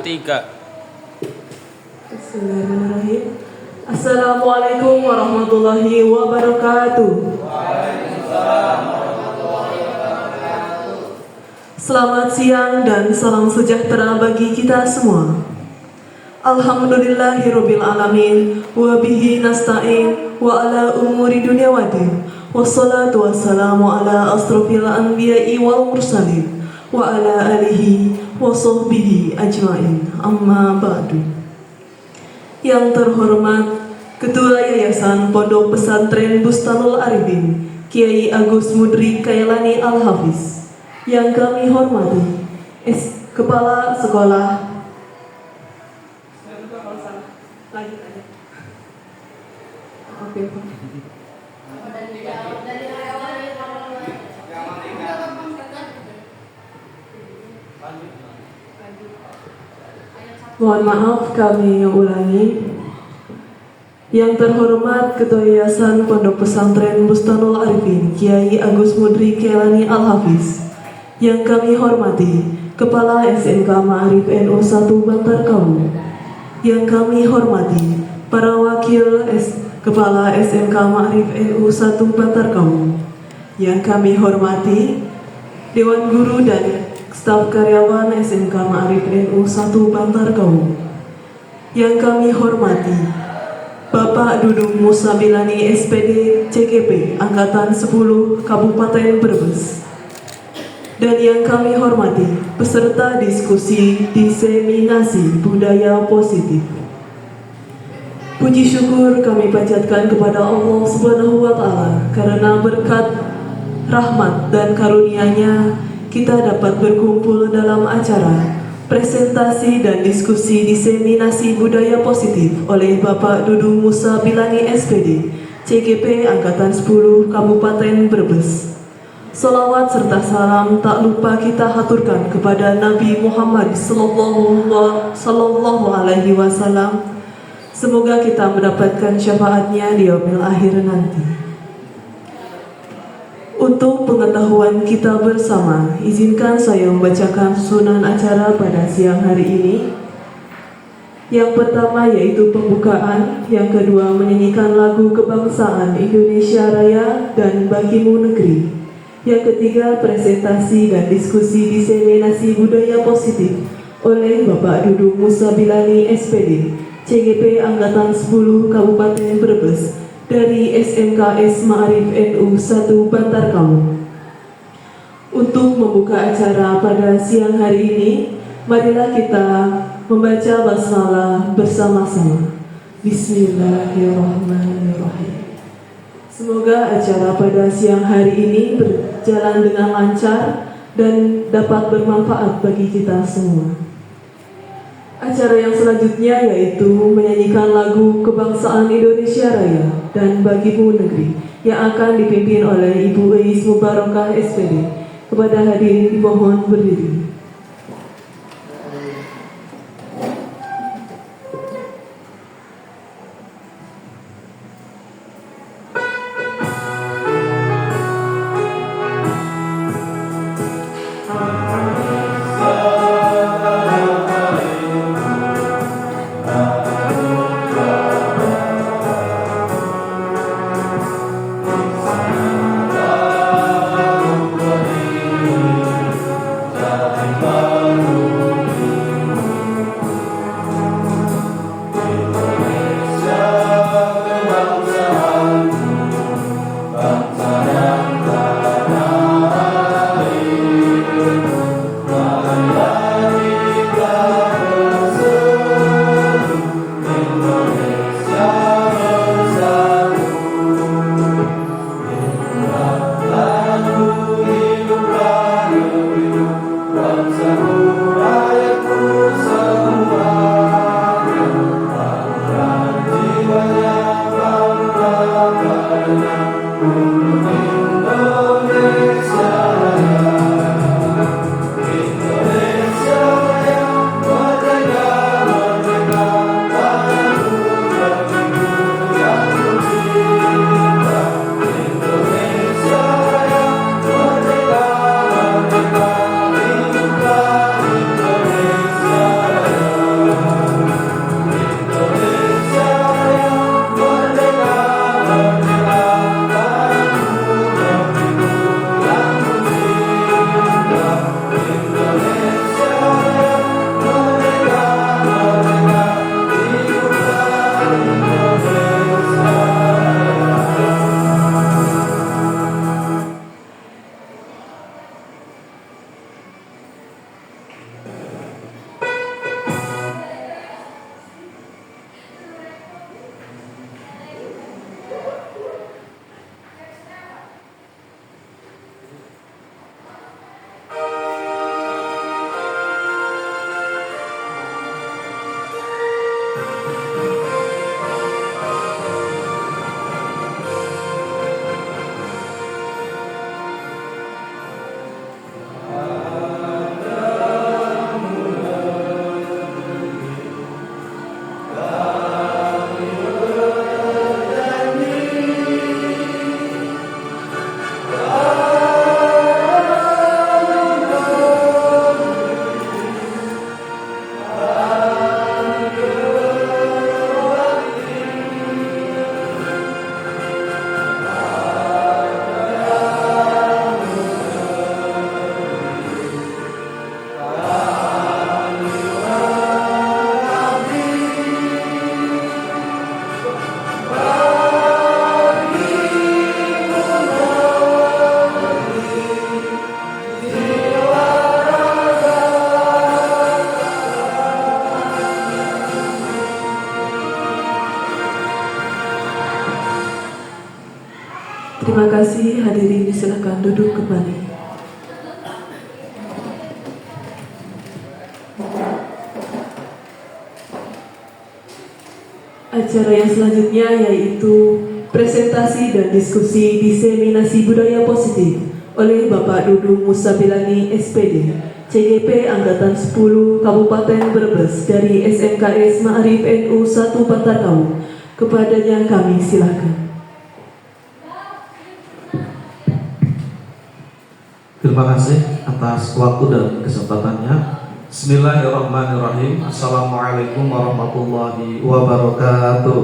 3. Bismillahirrahmanirrahim. Assalamualaikum warahmatullahi wabarakatuh. Selamat siang dan salam sejahtera bagi kita semua. Alhamdulillahirabbil alamin wa bihi nasta'in wa ala umuri dunya waddin. Wassalatu wassalamu ala asrofil anbiya'i wal mursalin wa ala alihi wa sahbihi ajma'in. Amma ba'du. Yang terhormat Ketua Yayasan Pondok Pesantren Bustanul Arifin Kiai Agus Mudrik Kailani Al-Hafiz. Yang kami hormati Kepala Sekolah Mohon maaf kami ulangi. Yang terhormat Ketua Yayasan Pondok Pesantren Bustanul Arifin Kiai Agus Mudrik Kailani Al-Hafiz. Yang kami hormati Kepala SMK Ma'arif NU 1 Bantar Kaum. Yang kami hormati para wakil Kepala SMK Ma'arif NU 1 Bantar Kaum. Yang kami hormati Dewan Guru dan staf karyawan SMK Ma'arif NU 1 Bantar Kaum. Yang kami hormati Bapak Dudung Musa Bilani SPD CGP Angkatan 10 Kabupaten Brebes. Dan yang kami hormati peserta diskusi diseminasi budaya positif. Puji syukur kami panjatkan kepada Allah Subhanahu wa Ta'ala karena berkat rahmat dan karunia-Nya kita dapat berkumpul dalam acara presentasi dan diskusi diseminasi budaya positif oleh Bapak Dudung Musa Bilani SPD CGP Angkatan 10 Kabupaten Brebes. Salawat serta salam tak lupa kita haturkan kepada Nabi Muhammad Sallallahu Alaihi Wasallam. Semoga kita mendapatkan syafaatnya di yaumil akhir nanti. Untuk pengetahuan kita bersama, izinkan saya membacakan susunan acara pada siang hari ini. Yang pertama yaitu pembukaan, yang kedua menyanyikan lagu kebangsaan Indonesia Raya dan Bagimu Negeri. Yang ketiga presentasi dan diskusi diseminasi budaya positif oleh Bapak Dudung Musa Bilani SPD CGP Angkatan 10 Kabupaten Brebes dari SMKS Ma'arif NU 1 Bantar Kaum. Untuk membuka acara pada siang hari ini, marilah kita membaca basmalah bersama-sama. Bismillahirrahmanirrahim. Semoga acara pada siang hari ini berjalan dengan lancar dan dapat bermanfaat bagi kita semua. Acara yang selanjutnya yaitu menyanyikan lagu kebangsaan Indonesia Raya dan Bagimu Negeri yang akan dipimpin oleh Ibu Eis Mubarakah SPD. Kepada hadirin dimohon berdiri. Terima kasih, hadirin silakan duduk kembali. Acara yang selanjutnya yaitu presentasi dan diskusi diseminasi budaya positif oleh Bapak Dudung Musabilani SPD, CGP Angkatan 10 Kabupaten Brebes dari SMKS Ma'arif NU 1 Bantar Kaung. Kepadanya kami silakan. Terima kasih atas waktu dan kesempatannya. Bismillahirrahmanirrahim. Assalamualaikum warahmatullahi wabarakatuh.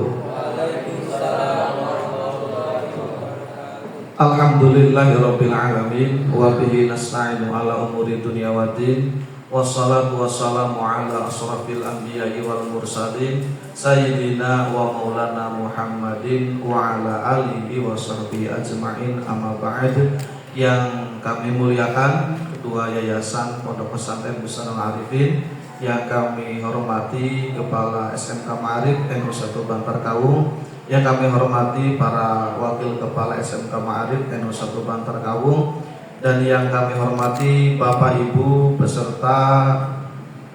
Alhamdulillahirabbil alamin wa bihi nasta'inu ala umuri dunya waddin. Wassalatu wassalamu ala asrafil anbiya'i wal mursalin sayyidina wa maulana Muhammadin wa ala alihi wa sahbihi ajma'in, amma ba'd. Yang kami muliakan Ketua Yayasan Pondok Pesantren Bustanul Arifin, yang kami hormati Kepala SMK Ma'arif NU 1 Bantar Kaung, yang kami hormati para Wakil Kepala SMK Ma'arif NU 1 Bantar Kaung, dan yang kami hormati Bapak Ibu peserta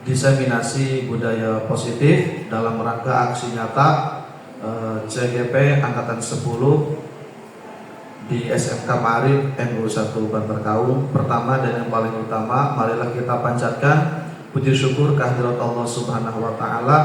diseminasi budaya positif dalam rangka aksi nyata CGP Angkatan 10 di SMK Ma'arif NU 1 Bantar Kaung. Pertama dan yang paling utama, marilah kita panjatkan puji syukur kehadirat Allah Subhanahu wa taala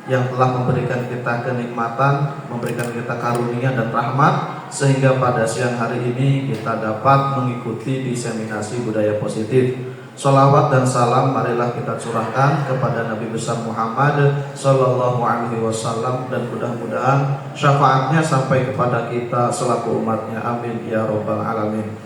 yang telah memberikan kita kenikmatan, memberikan kita karunia dan rahmat, sehingga pada siang hari ini kita dapat mengikuti diseminasi budaya positif. Sholawat dan salam marilah kita curahkan kepada Nabi besar Muhammad Sallallahu Alaihi Wasallam, dan mudah-mudahan syafaatnya sampai kepada kita selaku umatnya. Amin ya robbal alamin.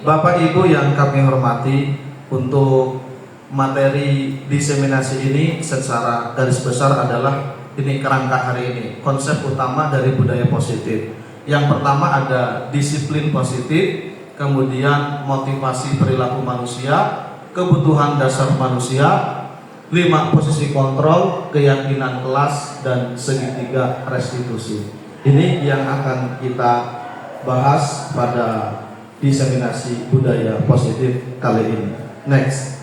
Bapak Ibu yang kami hormati, untuk materi diseminasi ini secara garis besar adalah ini kerangka hari ini, konsep utama dari budaya positif. Yang pertama ada disiplin positif, kemudian motivasi perilaku manusia, kebutuhan dasar manusia, 5 posisi kontrol, keyakinan kelas, dan segitiga restitusi. Ini yang akan kita bahas pada diseminasi budaya positif kali ini. Next.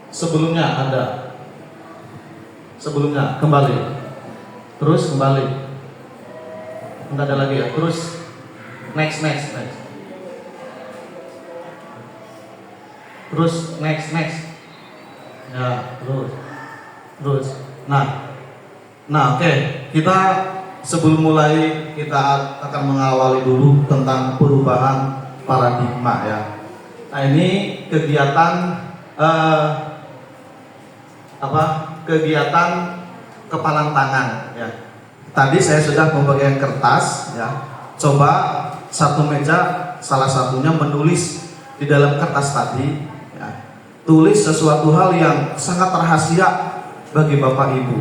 Sebelumnya kembali, terus kembali, enggak ada lagi ya, terus next. Terus next ya, terus nah oke. Kita sebelum mulai, kita akan mengawali dulu tentang perubahan paradigma ya. Nah, ini kegiatan kegiatan kepalan tangan ya. Tadi saya sudah membagikan kertas ya. Coba satu meja salah satunya menulis di dalam kertas tadi ya. Tulis sesuatu hal yang sangat rahasia bagi Bapak Ibu.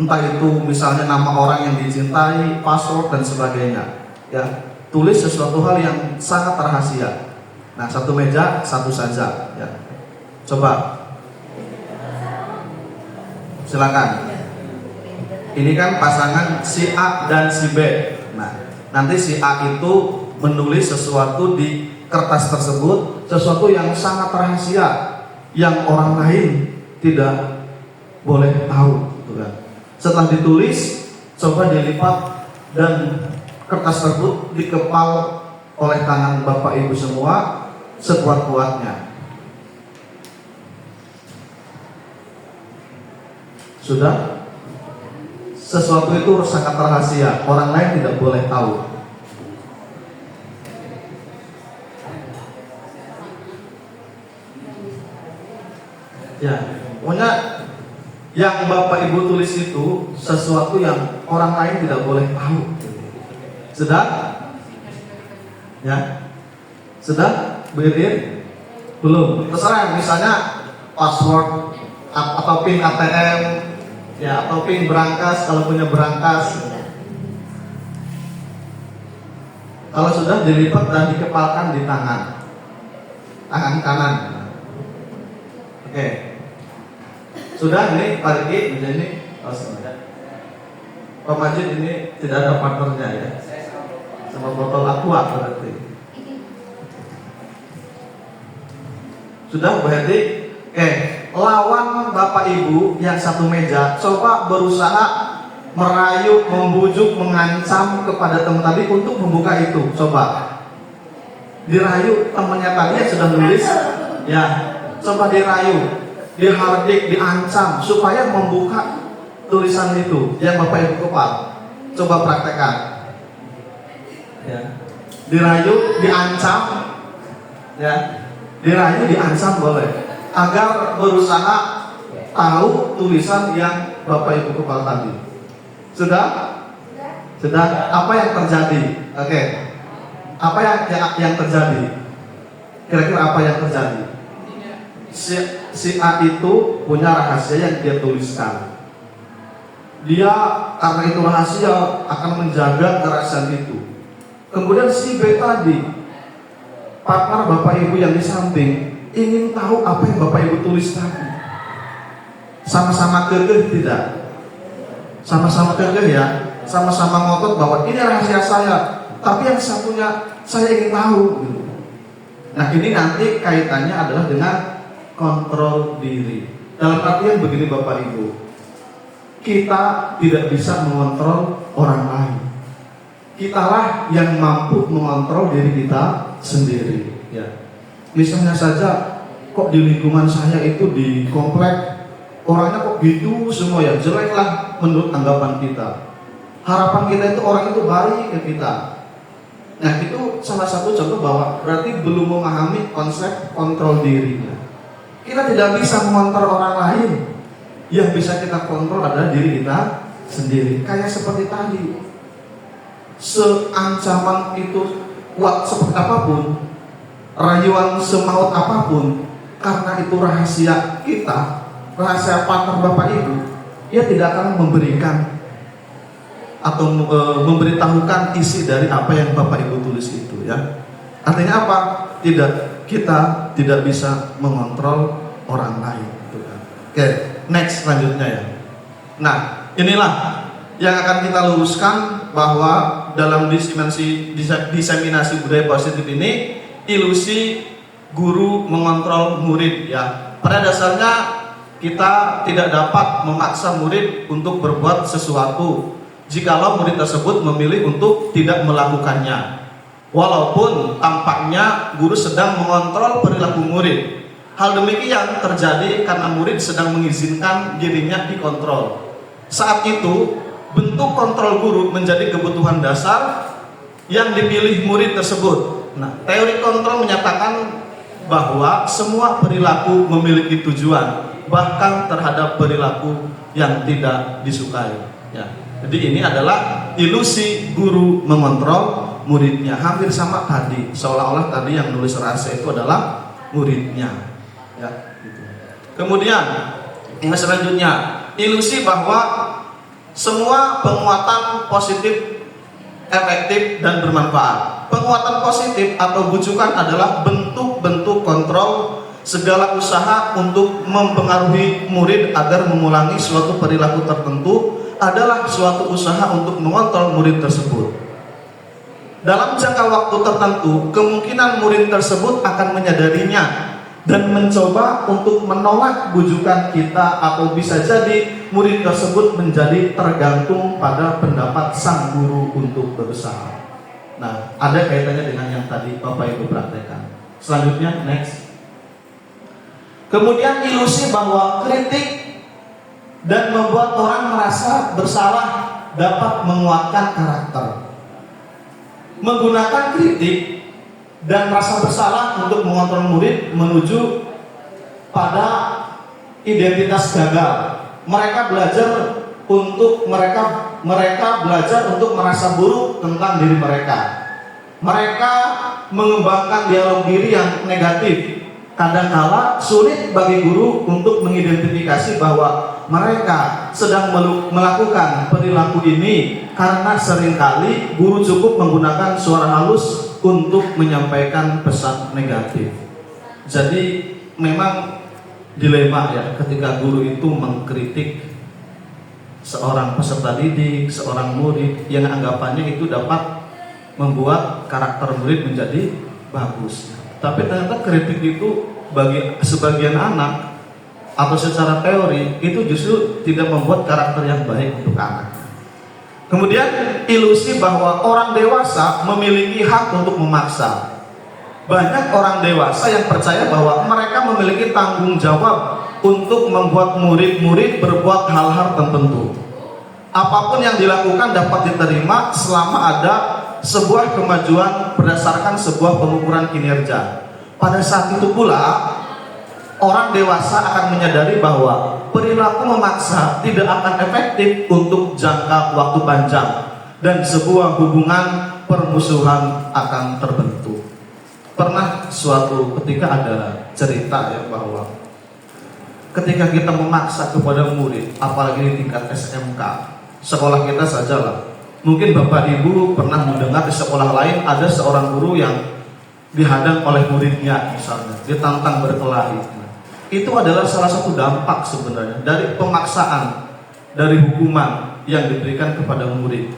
Entah itu misalnya nama orang yang dicintai, password dan sebagainya ya. Tulis sesuatu hal yang sangat rahasia. Nah, satu meja satu saja ya. Coba silakan. Ini kan pasangan si A dan si B. Nah, nanti si A itu menulis sesuatu di kertas tersebut, sesuatu yang sangat rahasia, yang orang lain tidak boleh tahu, gitu kan. Setelah ditulis, coba dilipat dan kertas tersebut dikepal oleh tangan Bapak Ibu semua sekuat-kuatnya. Sudah? Sesuatu itu sangat rahasia, orang lain tidak boleh tahu. Ya, pokoknya yang Bapak Ibu tulis itu sesuatu yang orang lain tidak boleh tahu. Sudah? Ya? Sudah? Berdiri? Belum? Terserah, misalnya password atau PIN ATM ya, atau PIN berangkas kalau punya berangkas. Kalau sudah dilipat dan dikepalkan di tangan kanan. Oke. Sudah ini Pak Riki, ini. Oh, sudah. Pak Majid ini tidak ada partnernya ya, sama botol aqua berarti. Sudah Bu Hedi? Lawan Bapak Ibu yang satu meja, coba berusaha merayu, membujuk, mengancam kepada teman tadi untuk membuka itu. Coba dirayu temannya tadi yang sudah nulis, ya, coba dirayu, dihardik, diancam supaya membuka tulisan itu yang Bapak Ibu kepal. Coba praktekkan, ya. Dirayu, diancam, ya, dirayu, diancam boleh, agar berusaha tahu tulisan yang Bapak Ibu kepal tadi. Sudah? Apa yang terjadi? Oke. Apa yang terjadi? Kira-kira apa yang terjadi? Si A itu punya rahasia yang dia tuliskan. Dia karena itu rahasia akan menjaga kerahasiaan itu. Kemudian si B tadi, partner Bapak Ibu yang di samping, ingin tahu apa yang Bapak Ibu tulis tadi. Sama-sama kekeh tidak? Sama-sama kekeh ya, sama-sama ngotot bahwa ini rahasia saya, tapi yang satunya saya ingin tahu. Nah ini nanti kaitannya adalah dengan kontrol diri. Dalam artian begini Bapak Ibu, kita tidak bisa mengontrol orang lain. Kitalah yang mampu mengontrol diri kita sendiri. Ya. Misalnya saja, kok di lingkungan saya itu di komplek orangnya kok gitu semua ya, jelek lah menurut anggapan kita. Harapan kita itu orang itu baik ke kita. Nah itu salah satu contoh bahwa berarti belum memahami konsep kontrol dirinya. Kita tidak bisa mengontrol orang lain. Yang bisa kita kontrol adalah diri kita sendiri. Kayak seperti tadi, seancaman itu kuat seperti apapun, rayuan semaut apapun, karena itu rahasia kita, rahasia partner Bapak Ibu, dia tidak akan memberikan atau memberitahukan isi dari apa yang Bapak Ibu tulis itu ya. Artinya apa? Kita tidak bisa mengontrol orang lain. Oke, next selanjutnya ya. Nah, inilah yang akan kita luruskan bahwa dalam diseminasi budaya positif ini ilusi guru mengontrol murid ya. Pada dasarnya kita tidak dapat memaksa murid untuk berbuat sesuatu jikalau murid tersebut memilih untuk tidak melakukannya. Walaupun tampaknya guru sedang mengontrol perilaku murid. Hal demikian terjadi karena murid sedang mengizinkan dirinya dikontrol. Saat itu, bentuk kontrol guru menjadi kebutuhan dasar yang dipilih murid tersebut. Nah, teori kontrol menyatakan bahwa semua perilaku memiliki tujuan, bahkan terhadap perilaku yang tidak disukai. Ya. Jadi ini adalah ilusi guru mengontrol muridnya. Hampir sama tadi, seolah-olah tadi yang nulis rahasia itu adalah muridnya. Ya, gitu. Kemudian yang selanjutnya, ilusi bahwa semua penguatan positif efektif dan bermanfaat. Penguatan positif atau bujukan adalah bentuk-bentuk kontrol segala usaha untuk mempengaruhi murid agar mengulangi suatu perilaku tertentu adalah suatu usaha untuk mengontrol murid tersebut. Dalam jangka waktu tertentu, kemungkinan murid tersebut akan menyadarinya dan mencoba untuk menolak bujukan kita, atau bisa jadi murid tersebut menjadi tergantung pada pendapat sang guru untuk berusaha. Nah, ada kaitannya dengan yang tadi Bapak Ibu praktekkan. Selanjutnya, next. Kemudian ilusi bahwa kritik dan membuat orang merasa bersalah dapat menguatkan karakter. Menggunakan kritik dan rasa bersalah untuk mengontrol murid menuju pada identitas gagal. Mereka belajar untuk belajar untuk merasa buruk tentang diri mereka. Mereka mengembangkan dialog diri yang negatif. Kadangkala sulit bagi guru untuk mengidentifikasi bahwa mereka sedang melakukan perilaku ini karena seringkali guru cukup menggunakan suara halus untuk menyampaikan pesan negatif. Jadi memang dilema ya ketika guru itu mengkritik seorang peserta didik, seorang murid yang anggapannya itu dapat membuat karakter murid menjadi bagus. Tapi ternyata kritik itu bagi sebagian anak atau secara teori itu justru tidak membuat karakter yang baik untuk anak. Kemudian ilusi bahwa orang dewasa memiliki hak untuk memaksa. Banyak orang dewasa yang percaya bahwa mereka memiliki tanggung jawab untuk membuat murid-murid berbuat hal-hal tertentu. Apapun yang dilakukan dapat diterima selama ada sebuah kemajuan berdasarkan sebuah pengukuran kinerja. Pada saat itu pula orang dewasa akan menyadari bahwa perilaku memaksa tidak akan efektif untuk jangka waktu panjang dan sebuah hubungan permusuhan akan terbentuk. Pernah suatu ketika ada cerita ya bahwa ketika kita memaksa kepada murid, apalagi di tingkat SMK, sekolah kita sajalah, mungkin Bapak Ibu pernah mendengar di sekolah lain ada seorang guru yang dihadang oleh muridnya, misalnya ditantang berkelahi. Itu adalah salah satu dampak sebenarnya dari pemaksaan, dari hukuman yang diberikan kepada murid.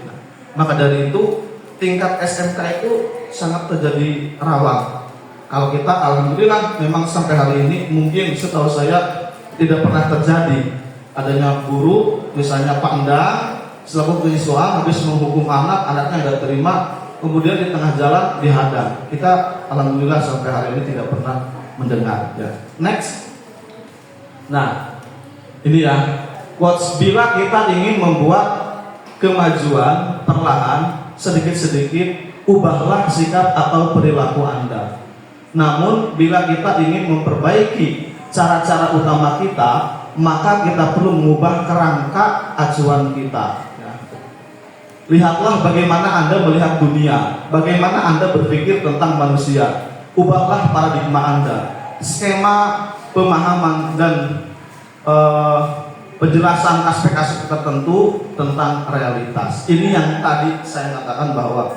Maka dari itu tingkat SMK itu sangat terjadi rawan. Kalau kita alhamdulillah memang sampai hari ini mungkin setahu saya tidak pernah terjadi adanya guru misalnya Pak Endang selaku penyiswa habis menghukum anaknya nggak terima, kemudian di tengah jalan dihadang. Kita alhamdulillah sampai hari ini tidak pernah mendengar. Ya. Next. Nah, ini ya quotes, bila kita ingin membuat kemajuan perlahan sedikit-sedikit, ubahlah sikap atau perilaku Anda. Namun bila kita ingin memperbaiki cara-cara utama kita, maka kita perlu mengubah kerangka acuan kita. Lihatlah bagaimana Anda melihat dunia, bagaimana Anda berpikir tentang manusia. Ubahlah paradigma Anda, skema pemahaman dan penjelasan aspek-aspek tertentu tentang realitas. Ini yang tadi saya katakan bahwa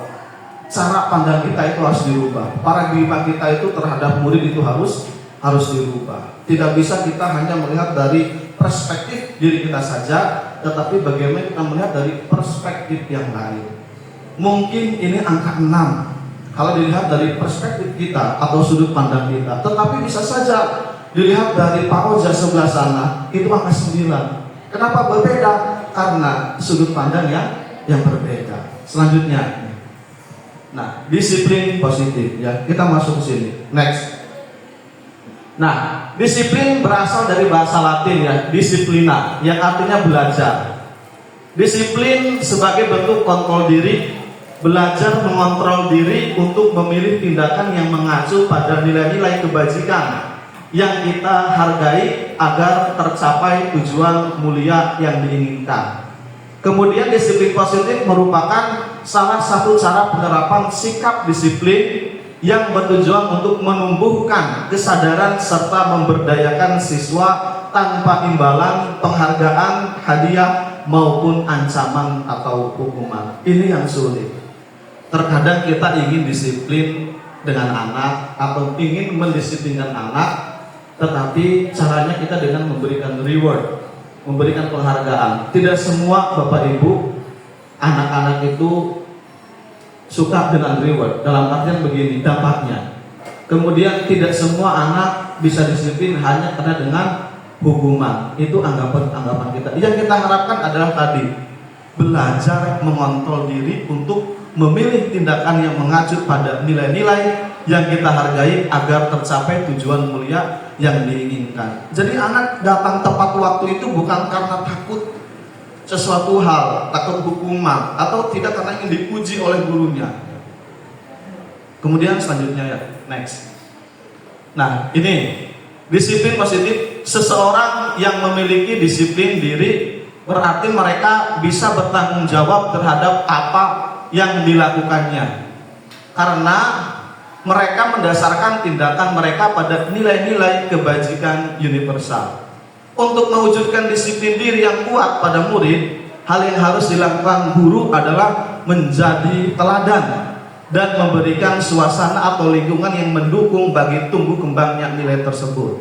cara pandang kita itu harus dirubah. Paradigma kita itu terhadap murid itu harus dirubah. Tidak bisa kita hanya melihat dari perspektif diri kita saja, tetapi bagaimana kita melihat dari perspektif yang lain. Mungkin ini angka 6 kalau dilihat dari perspektif kita atau sudut pandang kita, tetapi bisa saja dilihat dari Pak Oja sebelah sana itu angka 9. Kenapa berbeda? Karena sudut pandang yang berbeda. Selanjutnya, nah, disiplin positif ya. Kita masuk ke sini. Next. Nah, disiplin berasal dari bahasa Latin ya, disiplina, yang artinya belajar. Disiplin sebagai bentuk kontrol diri, belajar mengontrol diri untuk memilih tindakan yang mengacu pada nilai-nilai kebajikan yang kita hargai agar tercapai tujuan mulia yang diinginkan. Kemudian disiplin positif merupakan salah satu cara penerapan sikap disiplin yang bertujuan untuk menumbuhkan kesadaran serta memberdayakan siswa tanpa imbalan, penghargaan, hadiah maupun ancaman atau hukuman. Ini yang sulit. Terkadang kita ingin disiplin dengan anak atau ingin mendisiplinkan anak, tetapi caranya kita dengan memberikan reward, memberikan penghargaan. Tidak semua Bapak Ibu anak-anak itu suka dengan reward, dalam artian begini dampaknya. Kemudian tidak semua anak bisa disiplin hanya karena dengan hukuman. Itu anggapan kita. Yang kita harapkan adalah tadi belajar mengontrol diri untuk memilih tindakan yang mengacu pada nilai-nilai yang kita hargai agar tercapai tujuan mulia yang diinginkan. Jadi anak datang tepat waktu itu bukan karena takut sesuatu hal, takut hukuman, atau tidak karena ingin dipuji oleh gurunya. Kemudian selanjutnya ya, next. Nah, ini disiplin positif. Seseorang yang memiliki disiplin diri berarti mereka bisa bertanggung jawab terhadap apa yang dilakukannya, karena mereka mendasarkan tindakan mereka pada nilai-nilai kebajikan universal. Untuk mewujudkan disiplin diri yang kuat pada murid, hal yang harus dilakukan guru adalah menjadi teladan dan memberikan suasana atau lingkungan yang mendukung bagi tumbuh kembangnya nilai tersebut.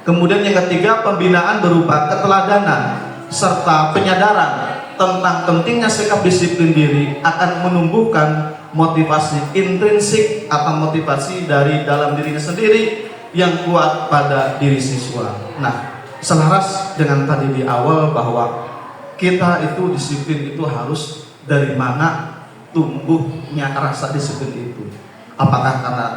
Kemudian yang ketiga, pembinaan berupa keteladanan serta penyadaran tentang pentingnya sikap disiplin diri akan menumbuhkan motivasi intrinsik atau motivasi dari dalam dirinya sendiri yang kuat pada diri siswa. Nah, selaras dengan tadi di awal bahwa kita itu disiplin itu harus dari mana tumbuhnya rasa disiplin itu. Apakah karena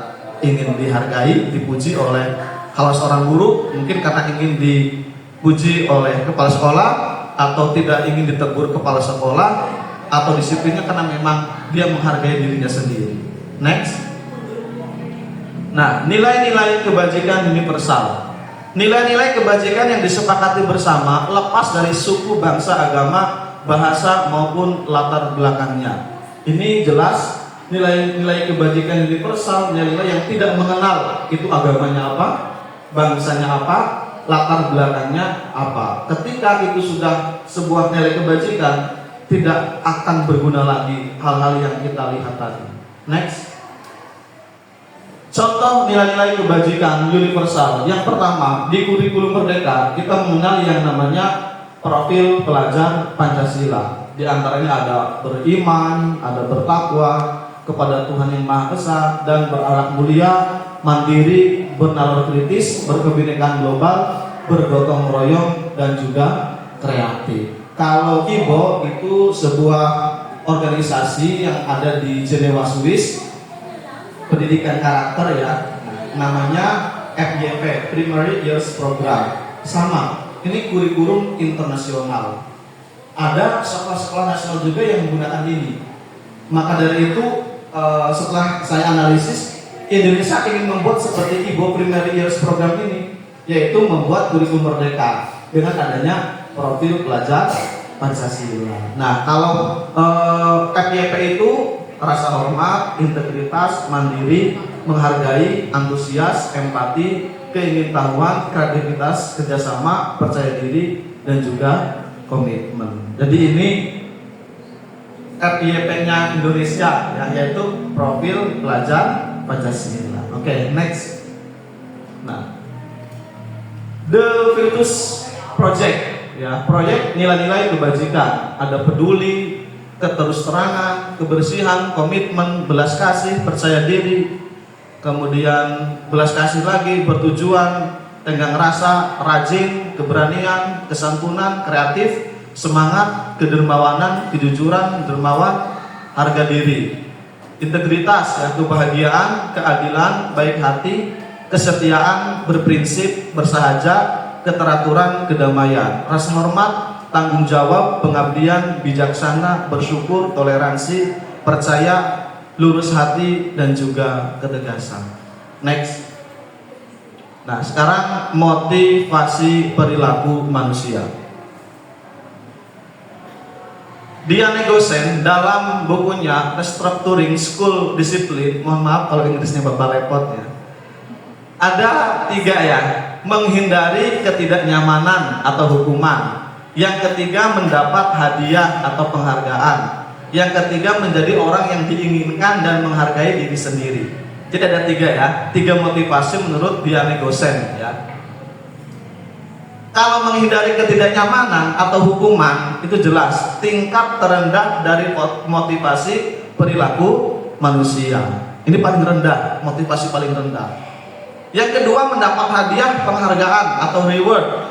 ingin dihargai, dipuji oleh kalau seorang guru, mungkin karena ingin dipuji oleh kepala sekolah, atau tidak ingin ditegur kepala sekolah, atau disiplinnya karena memang dia menghargai dirinya sendiri. Next. Nah, nilai-nilai kebajikan universal. Nilai-nilai kebajikan yang disepakati bersama lepas dari suku, bangsa, agama, bahasa maupun latar belakangnya. Ini jelas nilai-nilai kebajikan universal, nilai-nilai yang tidak mengenal itu agamanya apa, bangsanya apa, latar belakangnya apa. Ketika itu sudah sebuah nilai kebajikan, tidak akan berguna lagi hal-hal yang kita lihat tadi. Next. Contoh nilai-nilai kebajikan universal. Yang pertama, di kurikulum Merdeka kita mengenal yang namanya profil pelajar Pancasila. Di antaranya ada beriman, ada bertakwa kepada Tuhan Yang Maha Esa, dan berakhlak mulia, mandiri, bernalar kritis, berkebinekaan global, bergotong royong, dan juga kreatif. Kalau IBO itu sebuah organisasi yang ada di Jenewa, Swiss, pendidikan karakter ya, namanya FYP, Primary Years Program. Sama, ini kurikulum internasional. Ada sekolah-sekolah nasional juga yang menggunakan ini. Maka dari itu, setelah saya analisis, Indonesia ingin membuat seperti IBO Primary Years Program ini, yaitu membuat kurikulum Merdeka dengan adanya profil pelajar Pancasila. Nah, kalau FYP itu rasa hormat, integritas, mandiri, menghargai, antusias, empati, keingintahuan, kreativitas, kerjasama, percaya diri, dan juga komitmen. Jadi ini FYP-nya Indonesia ya, yaitu profil pelajar Pancasila. Oke, next. Nah, The Virtus Project ya, proyek nilai-nilai kebajikan. Ada peduli, keterus-terangan, kebersihan, komitmen, belas kasih, percaya diri, kemudian belas kasih lagi, bertujuan, tenggang rasa, rajin, keberanian, kesantunan, kreatif, semangat, kedermawanan, kejujuran, dermawan, harga diri, integritas, ya, kebahagiaan, keadilan, baik hati, kesetiaan, berprinsip, bersahaja, keteraturan, kedamaian, rasa hormat, tanggung jawab, pengabdian, bijaksana, bersyukur, toleransi, percaya, lurus hati, dan juga ketegasan. Next. Nah, sekarang motivasi perilaku manusia. Diane Gosen dalam bukunya Restructuring School Discipline, mohon maaf kalau Inggrisnya bapak repot ya, ada 3 ya, menghindari ketidaknyamanan atau hukuman, yang ketiga mendapat hadiah atau penghargaan, yang ketiga menjadi orang yang diinginkan dan menghargai diri sendiri. Jadi ada 3 ya, 3 motivasi menurut Diane Gosen ya. Kalau menghindari ketidaknyamanan atau hukuman, itu jelas tingkat terendah dari motivasi perilaku manusia. Ini paling rendah, motivasi paling rendah. Yang kedua mendapat hadiah, penghargaan atau reward,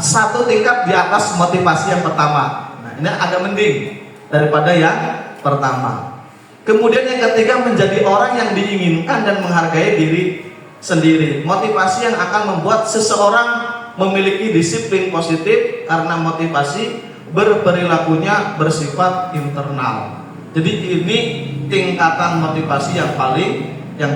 1 tingkat di atas motivasi yang pertama. Nah, ini agak mending daripada yang pertama. Kemudian yang ketiga menjadi orang yang diinginkan dan menghargai diri sendiri. Motivasi yang akan membuat seseorang memiliki disiplin positif karena motivasi berperilakunya bersifat internal. Jadi ini tingkatan motivasi yang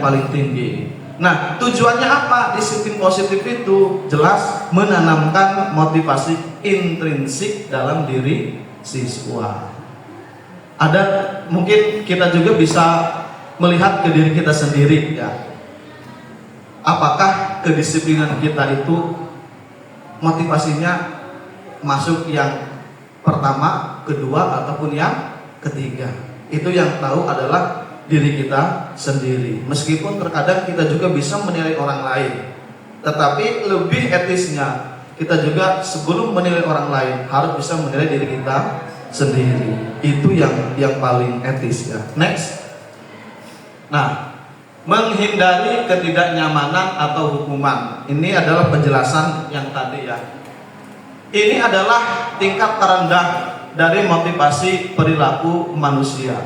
paling tinggi. Nah, tujuannya apa? Disiplin positif itu jelas menanamkan motivasi intrinsik dalam diri siswa. Ada mungkin kita juga bisa melihat ke diri kita sendiri ya. Apakah kedisiplinan kita itu motivasinya masuk yang pertama, kedua, ataupun yang ketiga? Itu yang tahu adalah diri kita sendiri. Meskipun terkadang kita juga bisa menilai orang lain, tetapi lebih etisnya kita juga sebelum menilai orang lain harus bisa menilai diri kita sendiri. Itu yang paling etis ya. Next. Nah, menghindari ketidaknyamanan atau hukuman. Ini adalah penjelasan yang tadi ya. Ini adalah tingkat terendah dari motivasi perilaku manusia.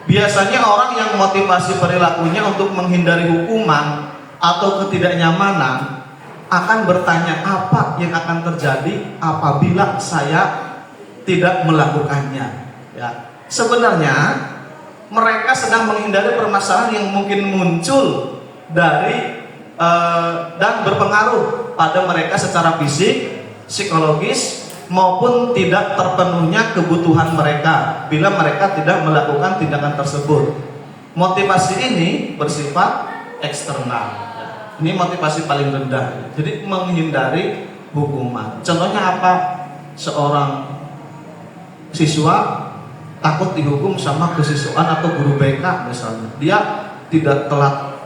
Biasanya orang yang motivasi perilakunya untuk menghindari hukuman atau ketidaknyamanan akan bertanya apa yang akan terjadi apabila saya tidak melakukannya. Ya. Sebenarnya mereka sedang menghindari permasalahan yang mungkin muncul dari dan berpengaruh pada mereka secara fisik, psikologis maupun tidak terpenuhnya kebutuhan mereka bila mereka tidak melakukan tindakan tersebut. Motivasi ini bersifat eksternal. Ini motivasi paling rendah. Jadi menghindari hukuman. Contohnya apa? Seorang siswa takut dihukum sama kesiswaan atau guru BK misalnya, dia tidak telat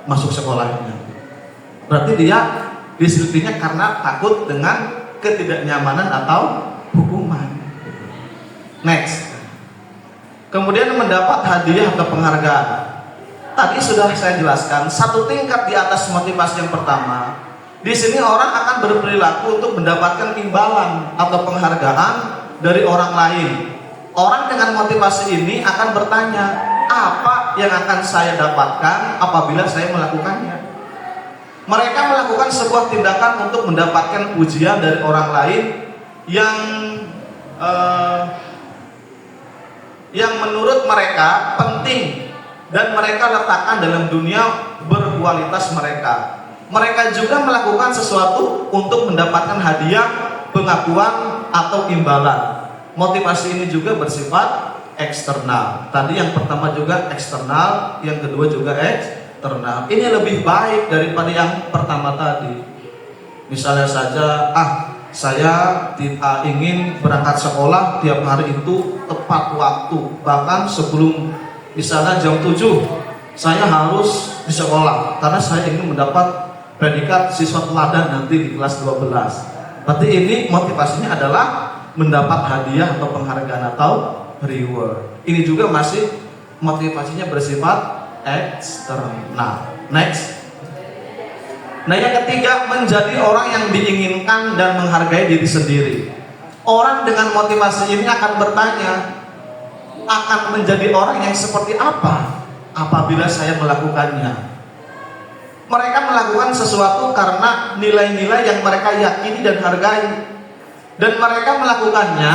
masuk sekolahnya, berarti dia disiplininya karena takut dengan ketidaknyamanan atau hukuman. Next, kemudian mendapat hadiah atau penghargaan. Tadi sudah saya jelaskan, satu tingkat di atas motivasi yang pertama. Di sini orang akan berperilaku untuk mendapatkan imbalan atau penghargaan dari orang lain. Orang dengan motivasi ini akan bertanya, apa yang akan saya dapatkan apabila saya melakukannya? Mereka melakukan sebuah tindakan untuk mendapatkan pujian dari orang lain yang menurut mereka penting dan mereka letakkan dalam dunia berkualitas mereka. Mereka juga melakukan sesuatu untuk mendapatkan hadiah, pengakuan atau imbalan. Motivasi ini juga bersifat eksternal. Tadi yang pertama juga eksternal, yang kedua juga eksternal. Ini lebih baik daripada yang pertama tadi. Misalnya saja, saya ingin berangkat sekolah tiap hari itu tepat waktu, bahkan sebelum misalnya jam 7 saya harus di sekolah karena saya ingin mendapat predikat siswa teladan nanti di kelas 12. Berarti ini motivasinya adalah mendapat hadiah atau penghargaan atau reward. Ini juga masih motivasinya bersifat eksternal. Next. Nah, yang ketiga, menjadi orang yang diinginkan dan menghargai diri sendiri. Orang dengan motivasi ini akan bertanya, akan menjadi orang yang seperti apa apabila saya melakukannya. Mereka melakukan sesuatu karena nilai-nilai yang mereka yakini dan hargai. Dan mereka melakukannya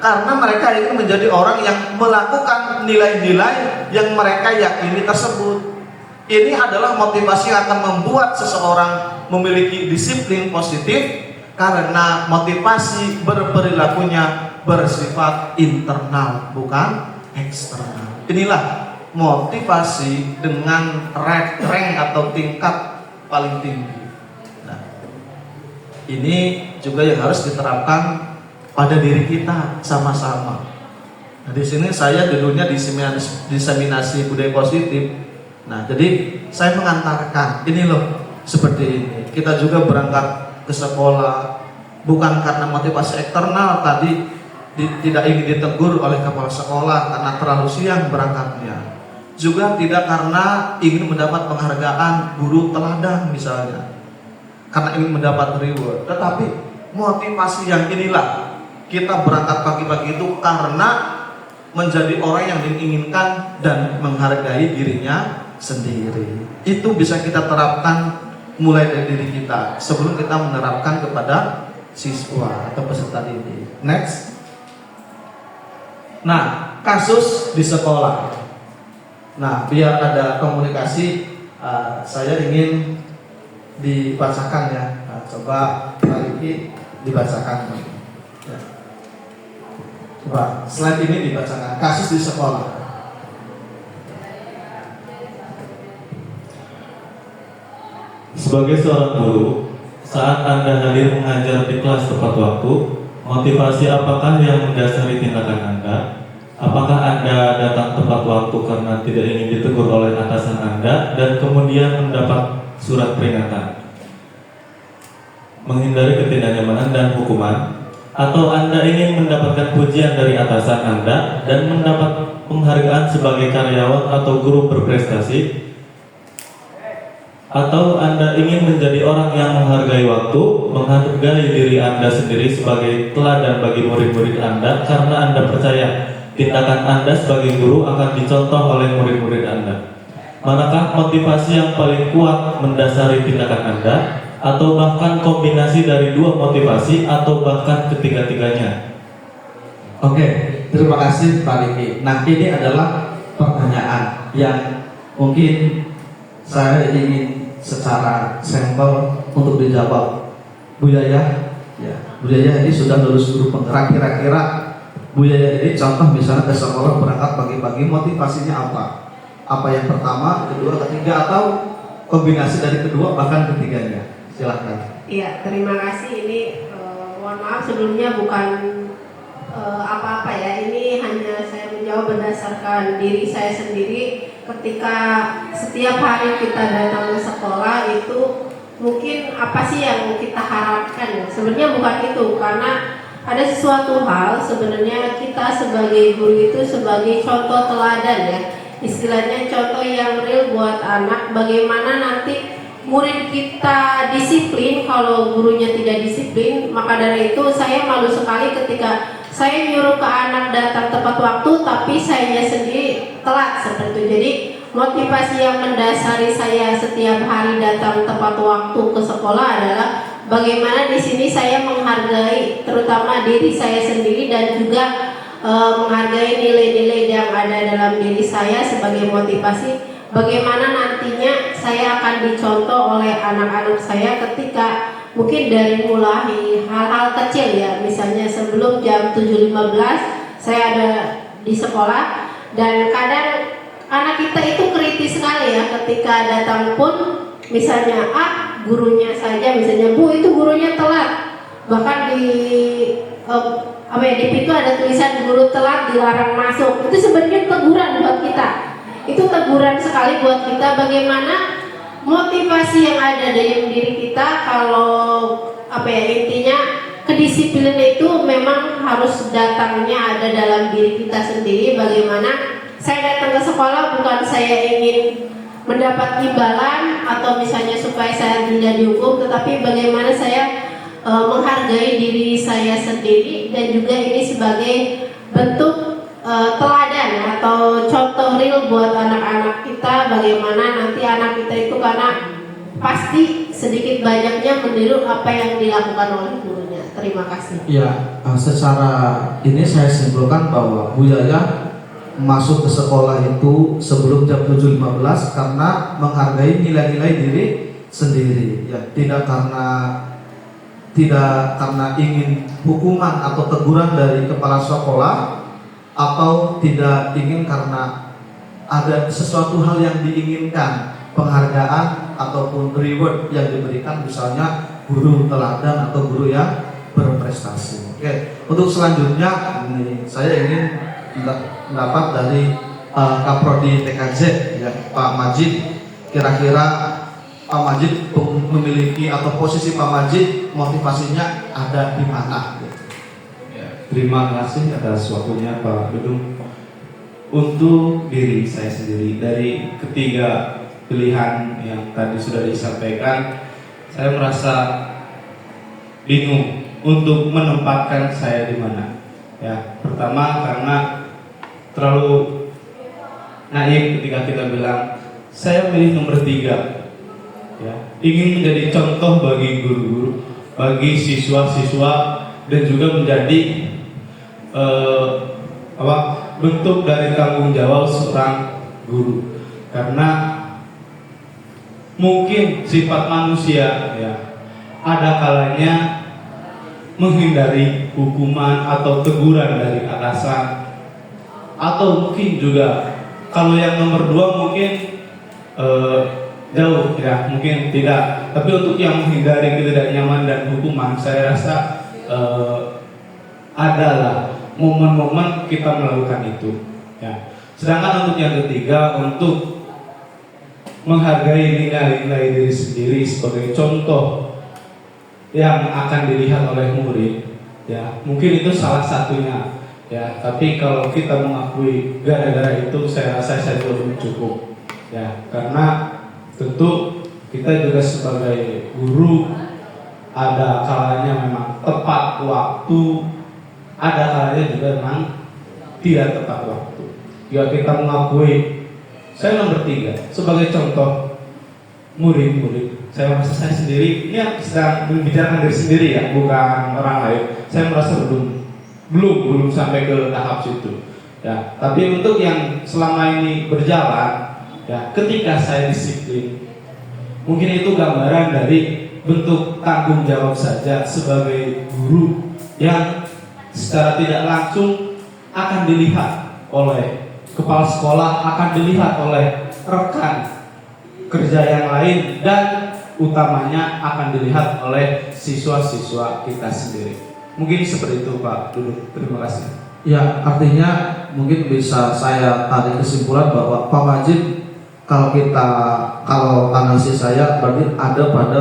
karena mereka ingin menjadi orang yang melakukan nilai-nilai yang mereka yakini tersebut. Ini adalah motivasi yang akan membuat seseorang memiliki disiplin positif karena motivasi berperilakunya bersifat internal, bukan eksternal. Inilah motivasi dengan rank atau tingkat paling tinggi. Ini juga yang harus diterapkan pada diri kita sama-sama. Nah, di sini saya dulunya diseminasi budaya positif. Nah, jadi saya mengantarkan ini loh seperti ini. Kita juga berangkat ke sekolah bukan karena motivasi eksternal tadi tidak ingin ditegur oleh kepala sekolah karena terlalu siang berangkatnya. Juga tidak karena ingin mendapat penghargaan guru teladan misalnya, karena ingin mendapat reward. Tetapi motivasi yang inilah, kita berangkat pagi-pagi itu karena menjadi orang yang diinginkan dan menghargai dirinya sendiri. Itu bisa kita terapkan mulai dari diri kita sebelum kita menerapkan kepada siswa atau peserta didik. Next. Nah, kasus di sekolah. Nah, biar ada komunikasi, saya ingin dibacakan ya. Nah, coba Pak Riki dibacakan. Ya. Coba slide ini dibacakan. Kasus di sekolah. Sebagai seorang guru, saat Anda hadir mengajar di kelas tepat waktu, motivasi apakah yang mendasari tindakan Anda? Apakah Anda datang tepat waktu karena tidak ingin ditegur oleh atasan Anda dan kemudian mendapat surat peringatan? Menghindari ketidaknyamanan dan hukuman, Atau Anda ingin mendapatkan pujian dari atasan Anda dan mendapat penghargaan sebagai karyawan atau guru berprestasi? Atau Anda ingin menjadi orang yang menghargai waktu, menghargai diri Anda sendiri sebagai teladan bagi murid-murid Anda karena Anda percaya tindakan Anda sebagai guru akan dicontoh oleh murid-murid Anda? Manakah motivasi yang paling kuat mendasari tindakan Anda? Atau bahkan kombinasi dari dua motivasi atau bahkan ketiga-tiganya? Oke, terima kasih Pak Riki. Nah, ini adalah pertanyaan yang mungkin saya ingin secara sampel untuk dijawab. Bu Yaya, ya, Bu Yaya ini sudah lulus guru penggerak. Kira-kira Bu Yaya ini contoh misalnya ke sekolah berangkat pagi-pagi, motivasinya apa? Apa yang pertama, kedua, ketiga, atau kombinasi dari kedua bahkan ketiganya? Silahkan. Iya, terima kasih. Ini mohon maaf sebelumnya bukan apa-apa ya. Ini hanya saya menjawab berdasarkan diri saya sendiri. Ketika setiap hari kita datang ke sekolah itu mungkin apa sih yang kita harapkan? Sebenarnya bukan itu, karena ada sesuatu hal sebenarnya kita sebagai guru itu sebagai contoh teladan ya. Istilahnya contoh yang real buat anak, bagaimana nanti murid kita disiplin kalau gurunya tidak disiplin. Maka dari itu saya malu sekali ketika saya nyuruh ke anak datang tepat waktu tapi saya sendiri telat seperti itu. Jadi motivasi yang mendasari saya setiap hari datang tepat waktu ke sekolah adalah bagaimana di sini saya menghargai terutama diri saya sendiri dan juga menghargai nilai-nilai yang ada dalam diri saya sebagai motivasi bagaimana nantinya saya akan dicontoh oleh anak-anak saya ketika mungkin dari mulai hal-hal kecil ya, misalnya sebelum jam 7.15 saya ada di sekolah dan kadang anak kita itu kritis sekali ya ketika datang pun misalnya gurunya saja misalnya Bu itu gurunya telat, bahkan di di pintu ada tulisan guru telat dilarang masuk. Itu sebenarnya teguran buat kita. Itu teguran sekali buat kita bagaimana motivasi yang ada dalam diri kita kalau intinya kedisiplinan itu memang harus datangnya ada dalam diri kita sendiri. Bagaimana saya datang ke sekolah bukan saya ingin mendapat imbalan atau misalnya supaya saya tidak dihukum, tetapi bagaimana saya menghargai diri saya sendiri dan juga ini sebagai bentuk teladan atau contoh real buat anak-anak kita bagaimana nanti anak kita itu karena pasti sedikit banyaknya meniru apa yang dilakukan oleh gurunya. Terima kasih. Ya, secara ini saya simpulkan bahwa Bu Yaya masuk ke sekolah itu sebelum jam 7.15 karena menghargai nilai-nilai diri sendiri. Ya, tidak karena ingin hukuman atau teguran dari kepala sekolah atau tidak ingin karena ada sesuatu hal yang diinginkan, penghargaan ataupun reward yang diberikan misalnya guru teladan atau guru yang berprestasi. Oke, untuk selanjutnya ini saya ingin mendapat dari Kaprodi TKJ ya, Pak Majid. Kira-kira Pak Majid memiliki atau posisi Pak Majid motivasinya ada di mana? Ya, terima kasih atas waktunya Pak Dudung. Untuk diri saya sendiri dari ketiga pilihan yang tadi sudah disampaikan, saya merasa bingung untuk menempatkan saya di mana. Ya, pertama karena terlalu naif ketika kita bilang saya milih nomor 3. Ya, ingin menjadi contoh bagi guru-guru, bagi siswa-siswa dan juga menjadi bentuk dari tanggung jawab seorang guru. Karena mungkin sifat manusia ya ada kalanya menghindari hukuman atau teguran dari atasan, atau mungkin juga kalau yang nomor 2 mungkin jauh ya, mungkin tidak. Tapi untuk yang menghindari ketidaknyaman dan hukuman, saya rasa adalah momen-momen kita melakukan itu. Ya. Sedangkan untuk yang ketiga, untuk menghargai nilai-nilai diri sendiri sebagai contoh yang akan dilihat oleh murid, Ya, mungkin itu salah satunya. Ya, tapi kalau kita mengakui gara-gara itu, saya rasa saya belum cukup. Ya, karena tentu kita juga sebagai guru ada kalanya memang tepat waktu, ada kalanya juga memang tidak tepat waktu. Ya, kita mengakui. Saya nomor 3 sebagai contoh murid-murid. Saya merasa saya sendiri, ini sedang membicarakan diri sendiri ya, bukan orang lain. Saya merasa belum sampai ke tahap situ. Ya, tapi untuk yang selama ini berjalan, ya, ketika saya disiplin, mungkin itu gambaran dari bentuk tanggung jawab saja sebagai guru yang secara tidak langsung akan dilihat oleh kepala sekolah, akan dilihat oleh rekan kerja yang lain, dan utamanya akan dilihat oleh siswa-siswa kita sendiri. Mungkin seperti itu Pak Duduk. Terima kasih. Ya, artinya mungkin bisa saya tarik kesimpulan bahwa Pak Majid, kalau analisis saya berarti ada pada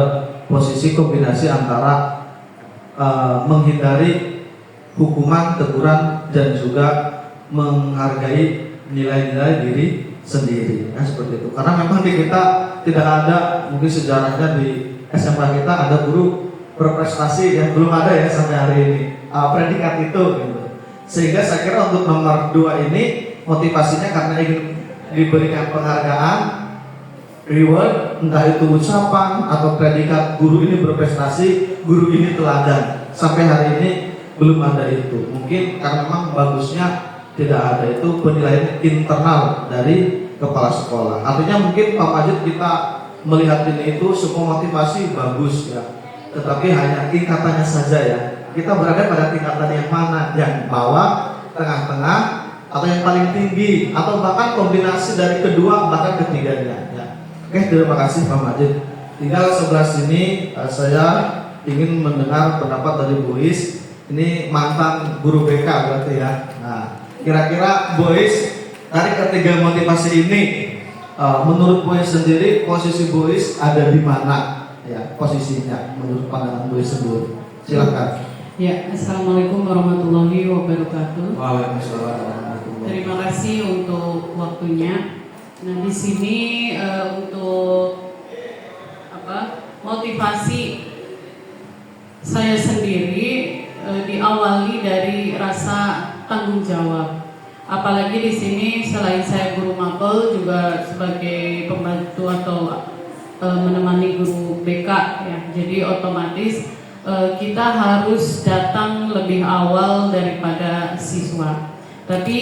posisi kombinasi antara menghindari hukuman, teguran, dan juga menghargai nilai-nilai diri sendiri, ya, seperti itu. Karena memang di kita tidak ada, mungkin sejarahnya di SMA kita ada guru berprestasi yang belum ada ya sampai hari ini predikat itu, gitu. Sehingga saya kira untuk nomor 2 ini motivasinya karena ingin diberikan penghargaan, reward, entah itu ucapan atau predikat guru ini berprestasi, guru ini teladan. Sampai hari ini belum ada itu. Mungkin karena memang bagusnya tidak ada itu penilaian internal dari kepala sekolah. Artinya mungkin Pak Majid kita melihat ini itu semua motivasi bagus ya, tetapi hanya tingkatannya saja ya. Kita berada pada tingkatan yang mana, yang bawah, tengah-tengah, atau yang paling tinggi, atau bahkan kombinasi dari kedua bahkan ketiganya ya. Oke, terima kasih Pak Majid. Tinggal sebelah sini saya ingin mendengar pendapat dari Bu Is. Ini mantan guru BK berarti ya. Nah, kira-kira Bu Is dari ketiga motivasi ini, menurut Bu Is sendiri posisi Bu Is ada di mana ya, posisinya menurut pandangan Bu Is sendiri? Silakan. Ya, Assalamualaikum warahmatullahi wabarakatuh. Waalaikumsalam warahmatullahi. Terima kasih untuk waktunya. Nah, di sini untuk motivasi saya sendiri diawali dari rasa tanggung jawab. Apalagi di sini selain saya guru mapel juga sebagai pembantu atau menemani guru BK ya. Jadi otomatis kita harus datang lebih awal daripada siswa. Tapi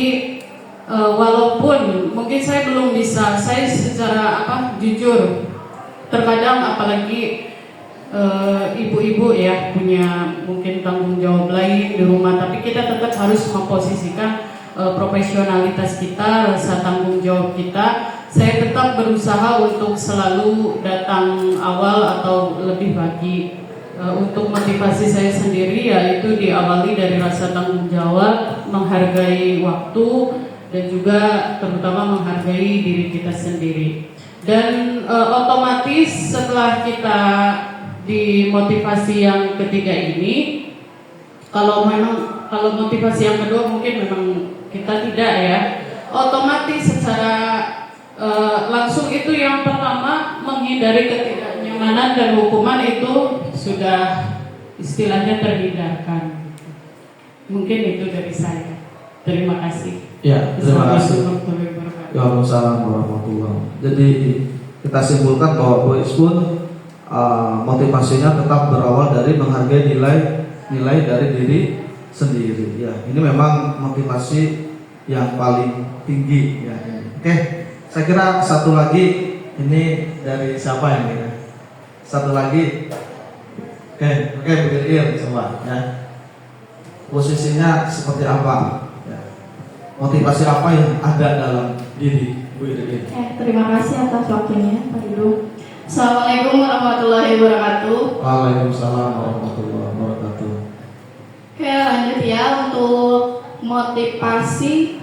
walaupun mungkin saya belum bisa, saya secara jujur, terkadang apalagi ibu-ibu ya punya mungkin tanggung jawab lain di rumah, tapi kita tetap harus memposisikan profesionalitas kita, rasa tanggung jawab kita. Saya tetap berusaha untuk selalu datang awal atau lebih pagi. Untuk motivasi saya sendiri yaitu diawali dari rasa tanggung jawab, menghargai waktu, dan juga terutama menghargai diri kita sendiri. Dan otomatis setelah kita di motivasi yang ketiga ini, kalau motivasi yang kedua mungkin memang kita tidak ya, otomatis secara langsung itu yang pertama menghindari ketidaknyamanan dan hukuman itu sudah istilahnya terhindarkan. Mungkin itu dari saya. Terima kasih. Ya, terima kasih. Assalamualaikum warahmatullahi wabarakatuh. Waalaikumsalam warahmatullahi wabarakatuh. Jadi kita simpulkan bahwa Bu Is pun motivasinya tetap berawal dari menghargai nilai dari diri sendiri. Ya, ini memang motivasi yang paling tinggi. Ya. Oke, saya kira satu lagi ini dari siapa yang ini? Satu lagi. Oke, Bu Ir coba ya. Posisinya seperti apa? Ya. Motivasi apa yang ada dalam diri Bu Ir? Terima kasih atas waktunya Pak Duduk. Assalamualaikum warahmatullahi wabarakatuh. Waalaikumsalam warahmatullahi wabarakatuh. Oke, lanjut ya untuk motivasi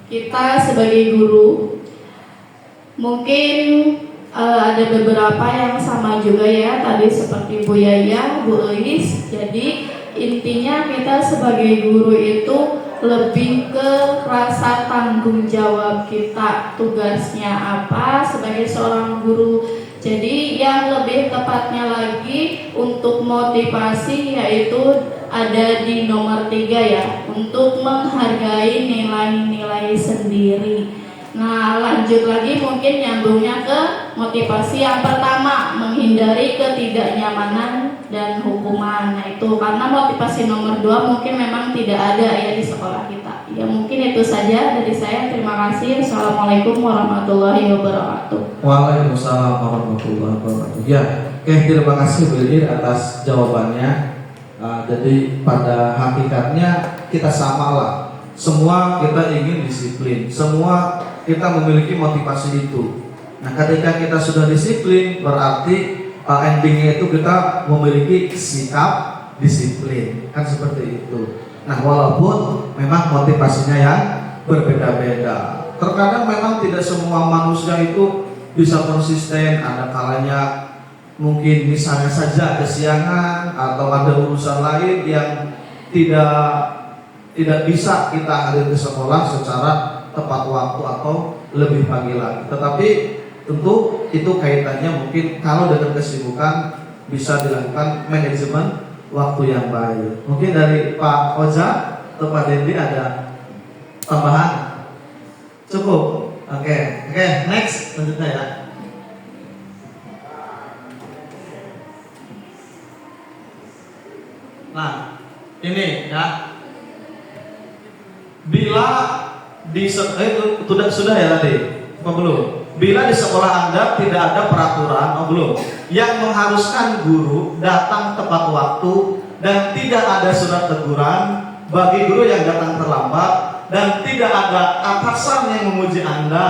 kita sebagai guru. Mungkin ada beberapa yang sama juga ya, tadi seperti Bu Yaya, Bu Elis. Jadi intinya kita sebagai guru itu lebih ke rasa tanggung jawab kita, tugasnya apa sebagai seorang guru. Jadi yang lebih tepatnya lagi untuk motivasi yaitu ada di nomor 3 ya, untuk menghargai nilai-nilai sendiri. Nah, lanjut lagi mungkin nyambungnya ke motivasi yang pertama, menghindari ketidaknyamanan dan hukuman. Nah, itu karena motivasi nomor 2 mungkin memang tidak ada ya di sekolah kita. Ya mungkin itu saja dari saya. Terima kasih. Assalamualaikum warahmatullahi wabarakatuh. Waalaikumsalam warahmatullahi wabarakatuh. Ya, oke, terima kasih Bu Ir atas jawabannya. Jadi pada hakikatnya kita samalah. Semua kita ingin disiplin. Semua kita memiliki motivasi itu. Nah, ketika kita sudah disiplin, berarti endingnya itu kita memiliki sikap disiplin, kan seperti itu. Nah, walaupun memang motivasinya yang berbeda-beda. Terkadang memang tidak semua manusia itu bisa konsisten. Ada kalanya mungkin misalnya saja kesiangan atau ada urusan lain yang tidak bisa kita hadir ke sekolah secara tepat waktu atau lebih pagi lagi. Tetapi tentu itu kaitannya mungkin kalau dengan kesibukan bisa dilakukan manajemen waktu yang baik. Mungkin dari Pak Oja atau Pak Dendi ada tambahan? Cukup? Oke, next selanjutnya ya. Nah, ini ya. Bila sudah ya tadi, apa belum? Bila di sekolah Anda tidak ada peraturan, belum, yang mengharuskan guru datang tepat waktu dan tidak ada surat teguran bagi guru yang datang terlambat dan tidak ada atasan yang memuji Anda,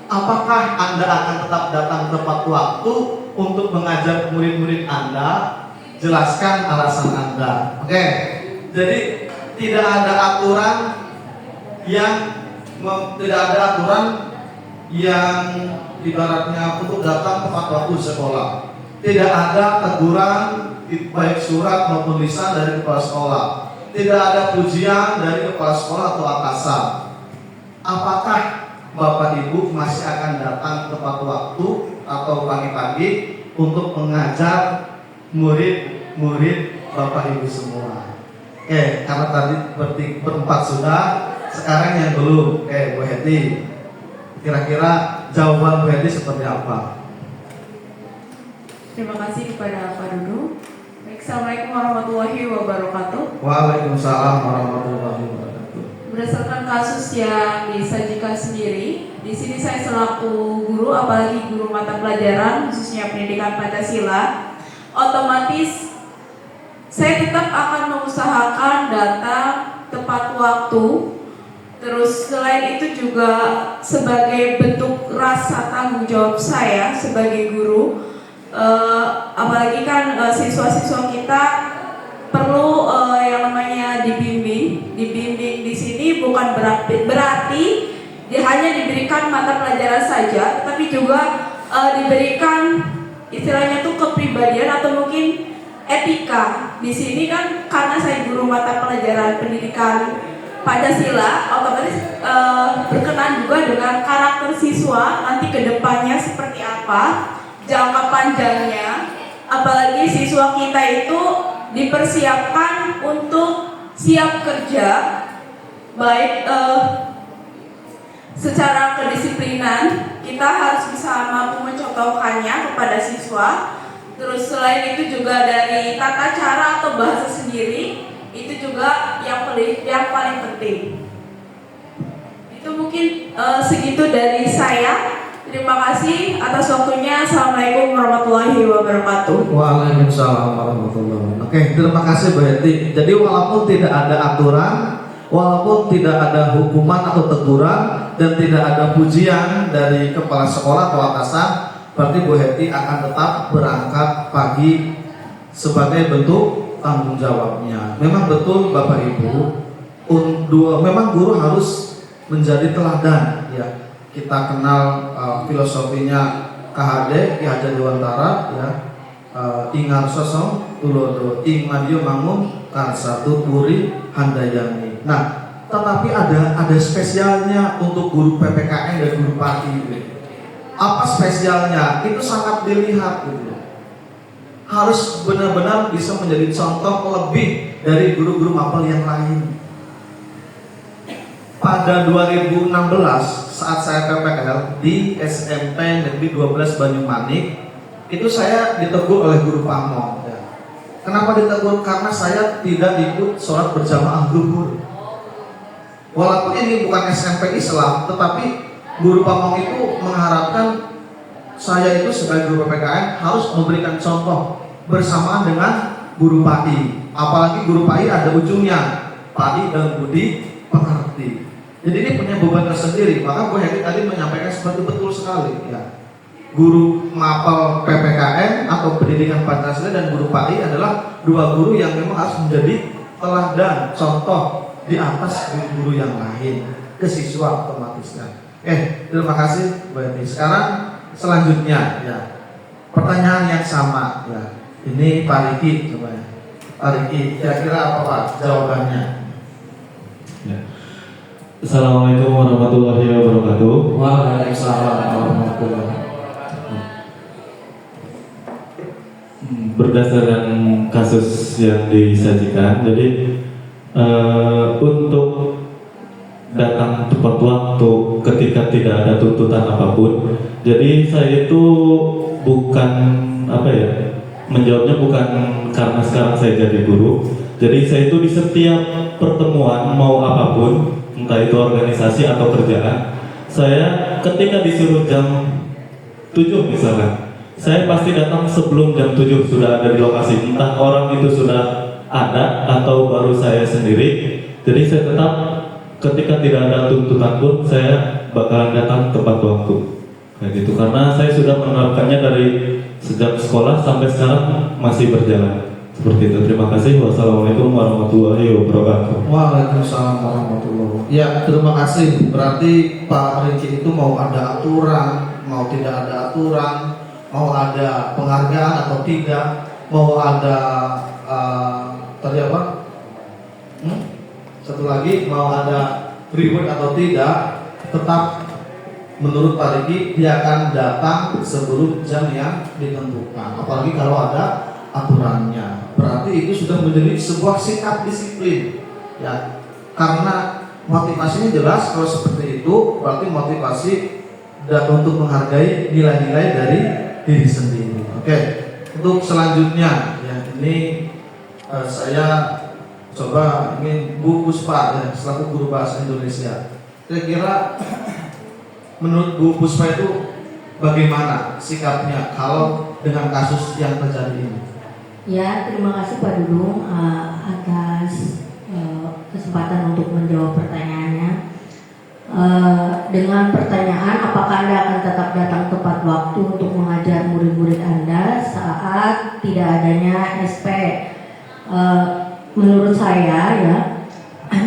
apakah Anda akan tetap datang tepat waktu untuk mengajar murid-murid Anda? Jelaskan alasan Anda. Oke, jadi tidak ada aturan yang ibaratnya untuk datang tepat waktu sekolah. Tidak ada teguran baik surat maupun lisan dari kepala sekolah. Tidak ada pujian dari kepala sekolah atau atasan. Apakah Bapak Ibu masih akan datang tepat waktu atau pagi-pagi untuk mengajar murid-murid Bapak Ibu semua? Oke, karena tadi berempat sudah, sekarang yang belum. Oke, Bu Heti, kira-kira jawaban Bu Heti seperti apa? Terima kasih kepada Pak Dudu. Assalamualaikum warahmatullahi wabarakatuh. Waalaikumsalam warahmatullahi wabarakatuh. Berdasarkan kasus yang disajikan sendiri, di sini saya selaku guru, apalagi guru mata pelajaran khususnya pendidikan Pancasila, otomatis saya tetap akan mengusahakan datang tepat waktu. Terus selain itu juga sebagai bentuk rasa tanggung jawab saya sebagai guru, apalagi kan siswa-siswa kita perlu yang namanya dibimbing di sini bukan berarti dia hanya diberikan mata pelajaran saja, tapi juga diberikan istilahnya tuh kepribadian atau mungkin etika. Di sini kan karena saya guru mata pelajaran pendidikan Pancasila, otomatis berkenan juga dengan karakter siswa nanti kedepannya seperti apa, jangka panjangnya. Apalagi siswa kita itu dipersiapkan untuk siap kerja, baik secara kedisiplinan kita harus bisa mampu mencontohkannya kepada siswa. Terus selain itu juga dari tata cara atau bahasa sendiri, itu juga yang paling penting. Itu mungkin segitu dari saya. Terima kasih atas waktunya. Assalamualaikum warahmatullahi wabarakatuh. Waalaikumsalam warahmatullahi wabarakatuh. Oke, terima kasih Bu Heti. Jadi walaupun tidak ada aturan, walaupun tidak ada hukuman atau teguran, dan tidak ada pujian dari kepala sekolah atau atasan, berarti Bu Heti akan tetap berangkat pagi sebagai bentuk tanggung jawabnya. Memang betul Bapak Ibu, memang guru harus menjadi teladan ya. Kita kenal filosofinya KHD Ki Hajar Dewantara ya, Ingar Sosong Tulodo Ing Madio Mangun Karsatu Puri Handayani. Nah, tetapi ada spesialnya untuk guru PPKN dan guru PAI gitu. Apa spesialnya? Itu sangat dilihat gitu. Harus benar-benar bisa menjadi contoh lebih dari guru-guru mapel yang lain. Pada 2016 saat saya PPL di SMP Negeri 12 Banyumanik, itu saya ditegur oleh guru pamong ya. Kenapa ditegur? Karena saya tidak ikut sholat berjamaah zuhur. Walaupun ini bukan SMP Islam, tetapi guru pamong itu mengharapkan saya itu sebagai guru PPKN harus memberikan contoh bersamaan dengan guru PAI. Apalagi guru PAI ada ujungnya, PAI dalam budi pekerti. Jadi ini punya beban tersendiri. Maka Bu Heri tadi menyampaikan seperti betul sekali ya. Guru mapel PPKN atau pendidikan Pancasila dan guru PAI adalah dua guru yang memang harus menjadi teladan, contoh di atas guru-guru yang lain ke siswa otomatisnya. Terima kasih Bu Heri. Sekarang selanjutnya ya, pertanyaan yang sama ya. Ini Pak Riki coba ya. Pak Riki, kira-kira apa Pak jawabannya? Ya. Assalamualaikum warahmatullahi wabarakatuh. Waalaikumsalam warahmatullahi wabarakatuh. Berdasarkan kasus yang disajikan, jadi untuk datang tepat waktu ketika tidak ada tuntutan apapun. Jadi saya itu bukan menjawabnya bukan karena sekarang saya jadi guru. Jadi saya itu di setiap pertemuan mau apapun, entah itu organisasi atau kerjaan, saya ketika disuruh jam 7 misalkan, saya pasti datang sebelum jam 7 sudah ada di lokasi. Entah orang itu sudah ada atau baru saya sendiri. Jadi saya tetap ketika tidak ada tuntutan pun saya bakalan datang tepat waktu. Kayak gitu, karena saya sudah menerapkannya dari sejak sekolah sampai sekarang masih berjalan. Seperti itu. Terima kasih. Wassalamualaikum warahmatullahi wabarakatuh. Waalaikumsalam warahmatullahi wabarakatuh. Ya, terima kasih. Berarti Pak Riki itu mau ada aturan, mau tidak ada aturan, mau ada penghargaan atau tidak, mau ada tadi apa? Satu lagi, mau ada reward atau tidak, tetap menurut Pak Riki dia akan datang sebelum jam yang ditentukan. Apalagi kalau ada aturannya. Berarti itu sudah menjadi sebuah sikap disiplin. Ya, karena motivasinya jelas. Kalau seperti itu, berarti motivasi untuk menghargai nilai-nilai dari diri sendiri. Oke, untuk selanjutnya, ya ini saya coba ingin Bu Puspa ya, selaku guru bahasa Indonesia. Kira-kira menurut Bu Puspa itu bagaimana sikapnya kalau dengan kasus yang terjadi ini? Ya, terima kasih Pak Dudung atas kesempatan untuk menjawab pertanyaannya. Dengan pertanyaan apakah Anda akan tetap datang tepat waktu untuk mengajar murid-murid Anda saat tidak adanya SP? Menurut saya ya,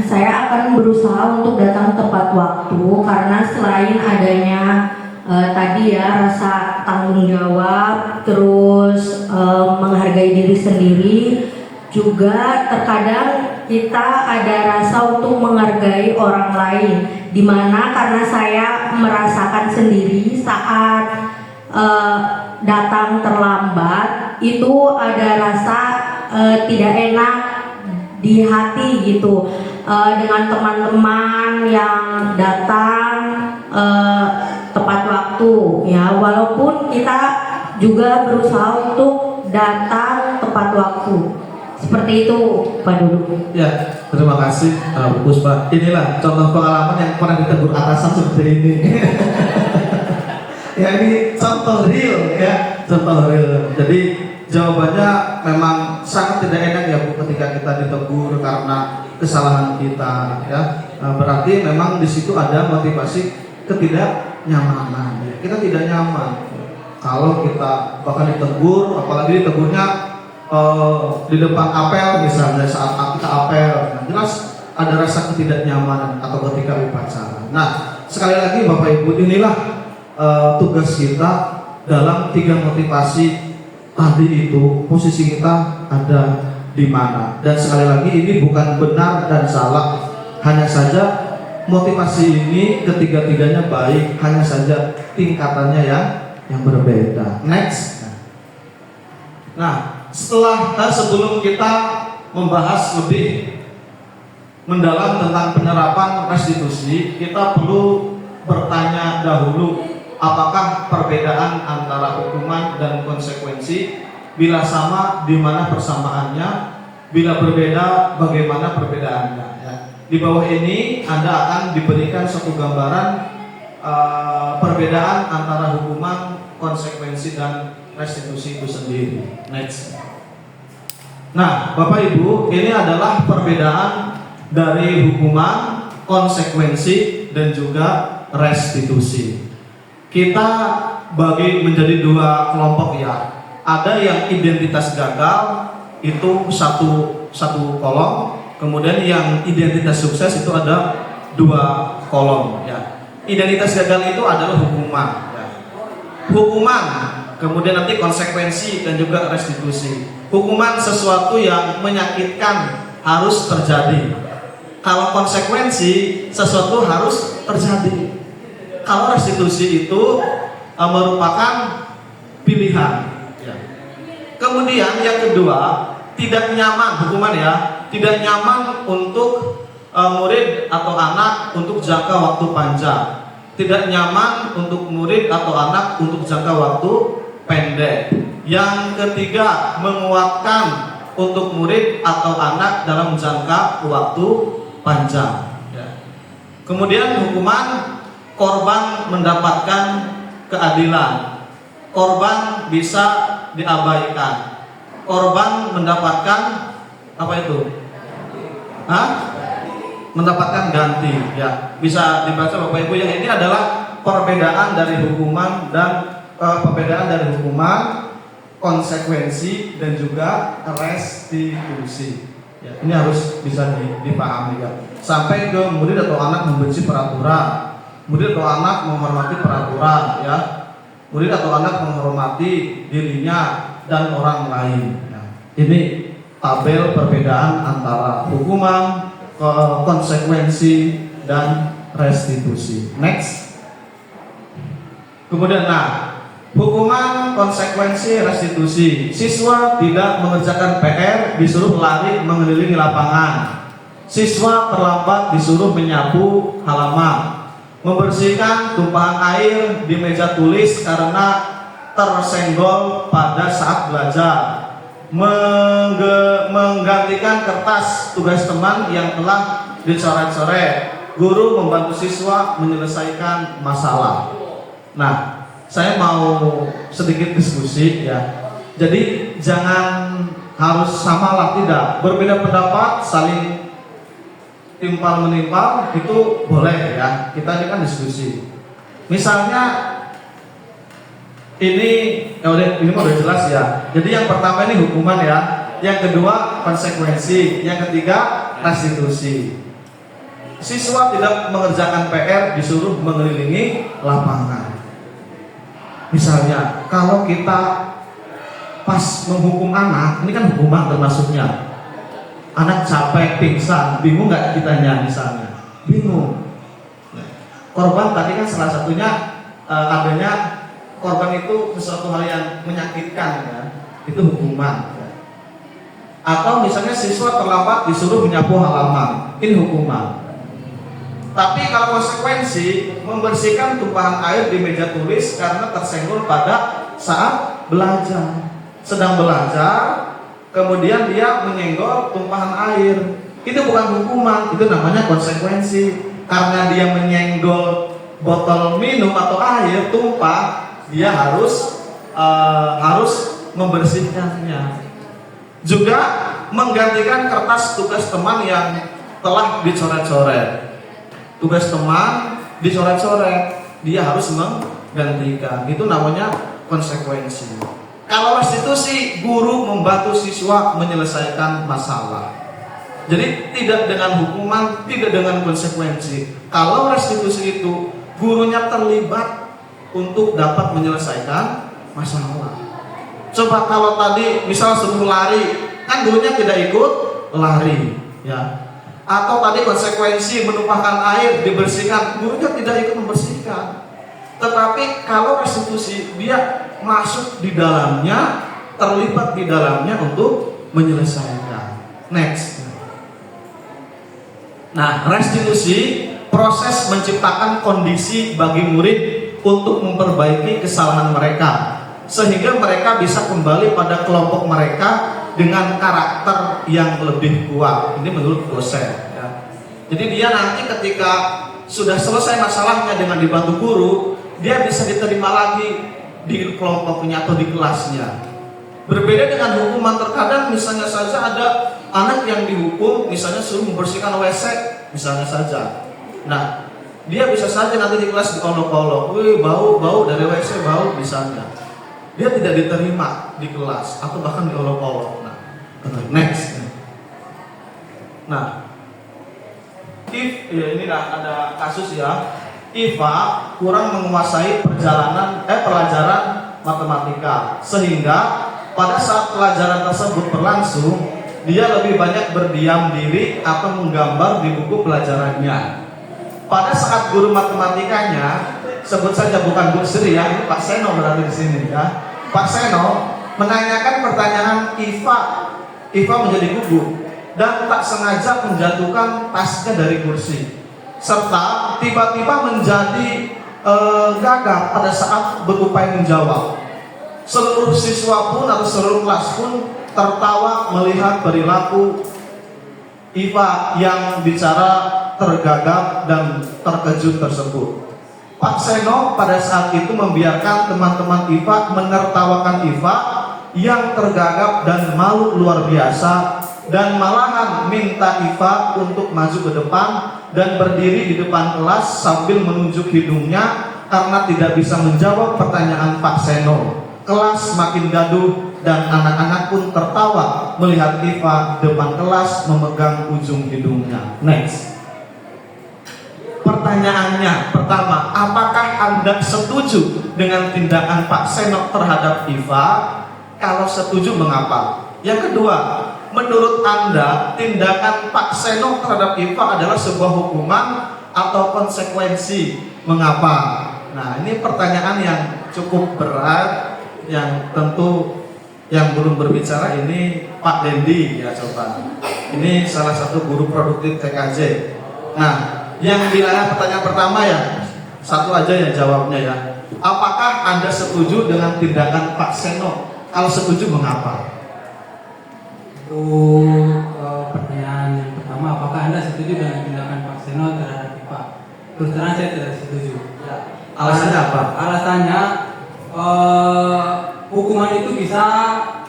saya akan berusaha untuk datang tepat waktu karena selain adanya tadi ya rasa tanggung jawab, terus menghargai diri sendiri, juga terkadang kita ada rasa untuk menghargai orang lain, dimana karena saya merasakan sendiri saat datang terlambat itu ada rasa tidak enak di hati gitu, dengan teman-teman yang datang tepat waktu ya, walaupun kita juga berusaha untuk datang tepat waktu. Seperti itu Pak Dudung. Ya, terima kasih Bu Puspa. Inilah contoh pengalaman yang pernah ditegur atasan seperti ini. Ya, ini contoh real ya, contoh real. Jadi jawabannya memang sangat tidak enak ya Bu ketika kita ditegur karena kesalahan kita ya. Berarti memang di situ ada motivasi ketidaknyamanan. Kita tidak nyaman kalau kita bahkan ditegur, apalagi ditegurnya di depan apel misalnya, saat kita apel. Nah, jelas ada rasa ketidaknyamanan atau ketika upacara. Nah, sekali lagi Bapak Ibu, inilah tugas kita dalam 3 motivasi tadi itu posisi kita ada di mana. Dan sekali lagi ini bukan benar dan salah, hanya saja motivasi ini ketiga-tiganya baik, hanya saja tingkatannya yang berbeda. Next. Nah, sebelum kita membahas lebih mendalam tentang penerapan restitusi, kita perlu bertanya dahulu, apakah perbedaan antara hukuman dan konsekuensi? Bila sama, di mana persamaannya? Bila berbeda, bagaimana perbedaannya? Ya. Di bawah ini Anda akan diberikan suatu gambaran perbedaan antara hukuman, konsekuensi, dan restitusi itu sendiri. Next. Nah, Bapak Ibu, ini adalah perbedaan dari hukuman, konsekuensi, dan juga restitusi. Kita bagi menjadi 2 kelompok ya. Ada yang identitas gagal itu satu kolom, kemudian yang identitas sukses itu ada 2 kolom ya. Identitas gagal itu adalah hukuman ya. Hukuman, kemudian nanti konsekuensi dan juga restitusi. Hukuman sesuatu yang menyakitkan harus terjadi. Kalau konsekuensi sesuatu harus terjadi. Kalau restitusi itu merupakan pilihan. Ya. Kemudian yang kedua, tidak nyaman hukuman ya, tidak nyaman untuk murid atau anak untuk jangka waktu panjang, tidak nyaman untuk murid atau anak untuk jangka waktu pendek. Yang ketiga, menguatkan untuk murid atau anak dalam jangka waktu panjang. Ya. Kemudian hukuman, korban mendapatkan keadilan, korban bisa diabaikan, korban mendapatkan apa itu? Mendapatkan ganti, ya. Bisa dibaca Bapak Ibu. Yang ini adalah perbedaan dari hukuman dan konsekuensi dan juga restitusi. Ya, ini harus bisa dipahami ya. Sampai ke murid atau anak membenci peraturan. Murid atau anak menghormati peraturan, ya. Murid atau anak menghormati dirinya dan orang lain. Ya. Ini tabel perbedaan antara hukuman, konsekuensi, dan restitusi. Next. Kemudian, hukuman, konsekuensi, restitusi. Siswa tidak mengerjakan PR, disuruh lari mengelilingi lapangan. Siswa terlambat, disuruh menyapu halaman. Membersihkan tumpahan air di meja tulis karena tersenggol pada saat belajar. Menggantikan kertas tugas teman yang telah dicoret-coret. Guru membantu siswa menyelesaikan masalah. Nah, saya mau sedikit diskusi ya. Jadi jangan harus samalah, tidak. Berbeda pendapat, saling timpal menimpal itu boleh ya. Kita ini kan diskusi. Misalnya ini mau udah jelas ya. Jadi yang pertama ini hukuman ya, yang kedua konsekuensi, yang ketiga restitusi. Siswa tidak mengerjakan PR, disuruh mengelilingi lapangan. Misalnya kalau kita pas menghukum anak, ini kan hukuman termasuknya. Anak capek, pingsan, bingung nggak kitanya misalnya? Bingung. Korban tadi kan salah satunya adanya korban itu sesuatu hal yang menyakitkan ya, itu hukuman. Atau misalnya siswa terlambat disuruh menyapu halaman, ini hukuman. Tapi kalau konsekuensi, membersihkan tumpahan air di meja tulis karena tersenggol pada saat belajar. Sedang belajar, kemudian dia menyenggol tumpahan air. Itu bukan hukuman, itu namanya konsekuensi. Karena dia menyenggol botol minum atau air tumpah, dia harus membersihkannya. Juga menggantikan kertas tugas teman yang telah dicoret-coret. Tugas teman dicoret-coret, dia harus menggantikan. Itu namanya konsekuensi. Kalau restitusi, guru membantu siswa menyelesaikan masalah. Jadi tidak dengan hukuman, tidak dengan konsekuensi. Kalau restitusi itu, gurunya terlibat untuk dapat menyelesaikan masalah. Coba kalau tadi misal suruh lari, kan gurunya tidak ikut lari, ya. Atau tadi konsekuensi menumpahkan air dibersihkan, gurunya tidak ikut membersihkan. Tetapi kalau restitusi dia masuk di dalamnya, terlibat di dalamnya untuk menyelesaikan. Next. Nah, restitusi proses menciptakan kondisi bagi murid untuk memperbaiki kesalahan mereka, sehingga mereka bisa kembali pada kelompok mereka dengan karakter yang lebih kuat. Ini menurut dosen, ya. Jadi dia nanti ketika sudah selesai masalahnya dengan dibantu guru, dia bisa diterima lagi di kelompoknya atau di kelasnya. Berbeda dengan hukuman, terkadang misalnya saja ada anak yang dihukum, misalnya suruh membersihkan WC, misalnya saja. Nah, dia bisa saja nanti di kelas diolok-olok, wih bau dari WC bau misalnya. Dia tidak diterima di kelas atau bahkan diolok-olok. Nah, next. Nah, ini ada kasus ya. Iva kurang menguasai pelajaran matematika, sehingga pada saat pelajaran tersebut berlangsung, dia lebih banyak berdiam diri atau menggambar di buku pelajarannya. Pada saat guru matematikanya, sebut saja bukan Bu Sri ya, ini Pak Seno berada di sini ya. Pak Seno menanyakan pertanyaan Iva menjadi gugup dan tak sengaja menjatuhkan tasnya dari kursi, serta tiba-tiba menjadi gagap pada saat berupaya menjawab. Seluruh siswa pun atau seluruh kelas pun tertawa melihat perilaku Iva yang bicara tergagap dan terkejut tersebut. Pak Seno pada saat itu membiarkan teman-teman Iva menertawakan Iva yang tergagap dan malu luar biasa, dan malahan minta Iva untuk maju ke depan dan berdiri di depan kelas sambil menunjuk hidungnya karena tidak bisa menjawab pertanyaan Pak Seno. Kelas makin gaduh dan anak-anak pun tertawa melihat Iva depan kelas memegang ujung hidungnya. Next. Pertanyaannya pertama, apakah Anda setuju dengan tindakan Pak Seno terhadap Iva? Kalau setuju, mengapa? Yang kedua, menurut Anda tindakan Pak Seno terhadap Iva adalah sebuah hukuman atau konsekuensi? Mengapa? Nah, ini pertanyaan yang cukup berat, yang tentu yang belum berbicara ini Pak Dendi ya, coba. Ini salah satu guru produktif TKJ. Nah, yang bilang pertanyaan pertama ya, satu aja ya jawabnya ya. Apakah Anda setuju dengan tindakan Pak Seno? Kalau setuju, mengapa? Untuk pertanyaan yang pertama, apakah Anda setuju dengan tindakan Pak Seno terhadap Iva? Terus terang saya tidak setuju. Alasannya apa? Alasannya hukuman itu bisa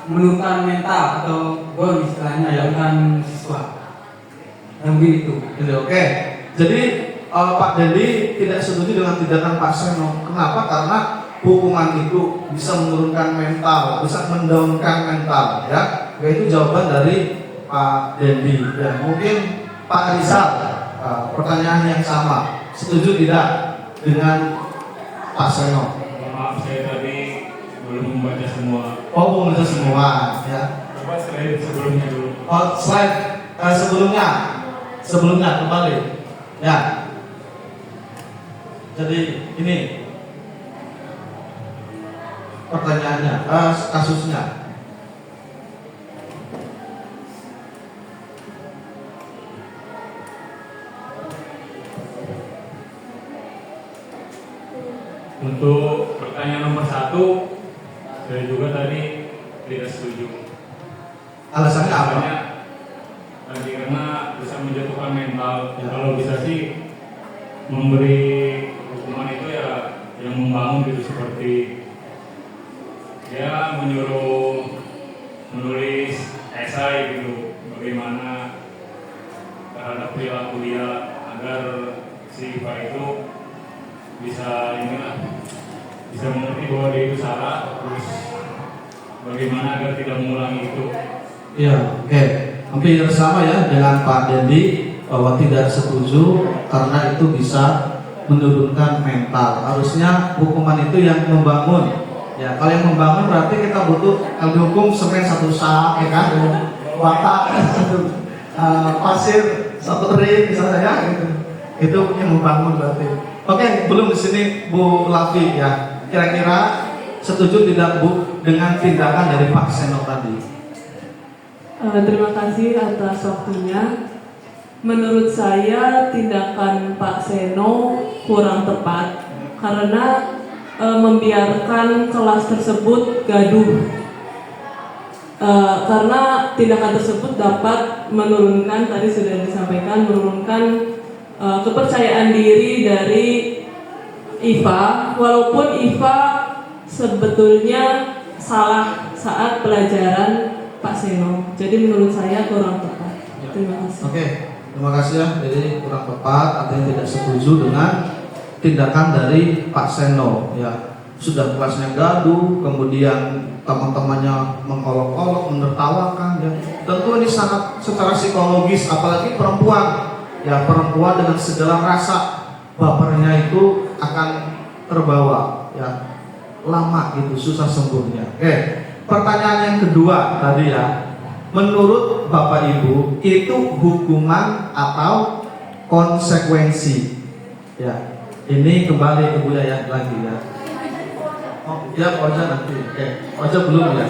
menurunkan mental atau gol istilahnya, menurunkan siswa. Yang begitu. Oke. Jadi Pak Dendi tidak setuju dengan tindakan Pak Seno. Kenapa? Karena hukuman itu bisa menurunkan mental, bisa mendownkan mental, ya. Itu jawaban dari Pak Dendi. Ya, mungkin Pak Rizal, pertanyaan yang sama, setuju tidak dengan Pak Seno? Maaf, saya tadi belum membaca semua. Oh, belum membaca semua, ya. Coba slide sebelumnya dulu. Oh, slide sebelumnya kembali, ya. Jadi ini pertanyaannya, kasusnya. Untuk pertanyaan nomor 1, saya juga tadi tidak setuju. Alasannya apa? Tadi karena bisa menjatuhkan mental. Ya. Kalau bisa sih memberi hukuman itu ya yang membangun gitu, seperti ya menyuruh menulis esai gitu, bagaimana terhadap perilaku dia agar si Iva itu bisa mengerti bahwa dia itu salah, terus bagaimana agar tidak mengulangi itu. Iya, oke. Hampir sama ya dengan Pak Dendi, bahwa tidak setuju karena itu bisa menurunkan mental. Harusnya hukuman itu yang membangun Ya, kalau yang membangun berarti kita butuh kalau dihukum semen 1 sak, ya kan? Bata pasir 1 ring misalnya ya, gitu. Itu yang membangun berarti. Oke, belum di sini Bu Lavi ya. Kira-kira setuju tidak Bu dengan tindakan dari Pak Seno tadi? Terima kasih atas waktunya. Menurut saya tindakan Pak Seno kurang tepat karena membiarkan kelas tersebut gaduh. Karena tindakan tersebut dapat menurunkan, tadi sudah disampaikan, menurunkan kepercayaan diri dari IVA, walaupun IVA sebetulnya salah saat pelajaran Pak Seno. Jadi menurut saya kurang tepat. Terima kasih. Oke, terima kasih ya. Jadi kurang tepat, artinya tidak setuju dengan tindakan dari Pak Seno ya. Sudah kelasnya gaduh, kemudian teman-temannya mengolok-olok, menertawakan ya. Tentu ini sangat secara psikologis, apalagi perempuan ya, perempuan dengan segala rasa bapernya itu akan terbawa ya, lama gitu, susah sembuhnya. Oke, pertanyaan yang kedua tadi ya, menurut Bapak Ibu itu hukuman atau konsekuensi ya? Ini kembali ke Buya lagi ya. Oh ya, Oja nanti. Oja belum ya.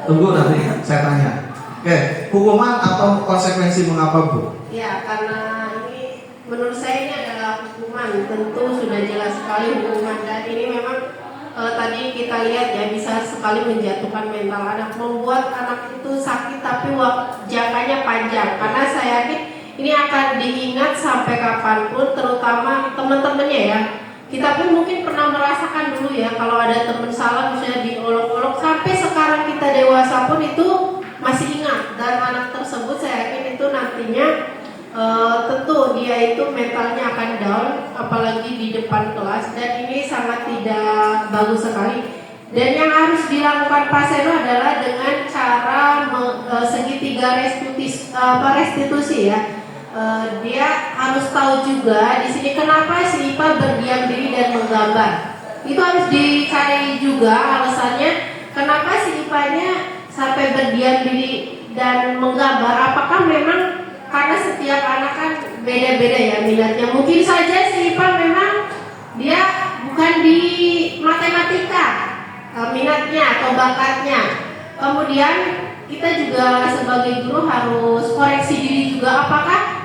Tunggu nanti saya tanya. Hukuman atau konsekuensi, mengapa Bu? Ya, karena ini menurut saya ini adalah hukuman. Tentu sudah jelas sekali hukuman, dan ini memang tadi kita lihat ya, bisa sekali menjatuhkan mental anak, membuat anak itu sakit tapi jangkanya panjang. Karena saya yakin ini akan diingat sampai kapanpun, terutama teman-temannya ya. Kita pun mungkin pernah merasakan dulu ya, kalau ada teman salah misalnya diolok-olok, sampai sekarang kita dewasa pun itu masih ingat. Dan anak tersebut saya yakin itu nantinya tentu dia itu mentalnya akan down, apalagi di depan kelas, dan ini sangat tidak bagus sekali. Dan yang harus dilakukan Pak Seno adalah dengan cara segitiga restitusi ya. Dia harus tahu juga di sini kenapa si IPA berdiam diri dan menggambar. Itu harus dicari juga alasannya kenapa si IPA-nya sampai berdiam diri dan menggambar. Apakah memang karena setiap anak kan beda-beda ya minatnya. Mungkin saja si IPA memang dia bukan di matematika minatnya atau bakatnya. Kemudian kita juga sebagai guru harus koreksi diri juga, apakah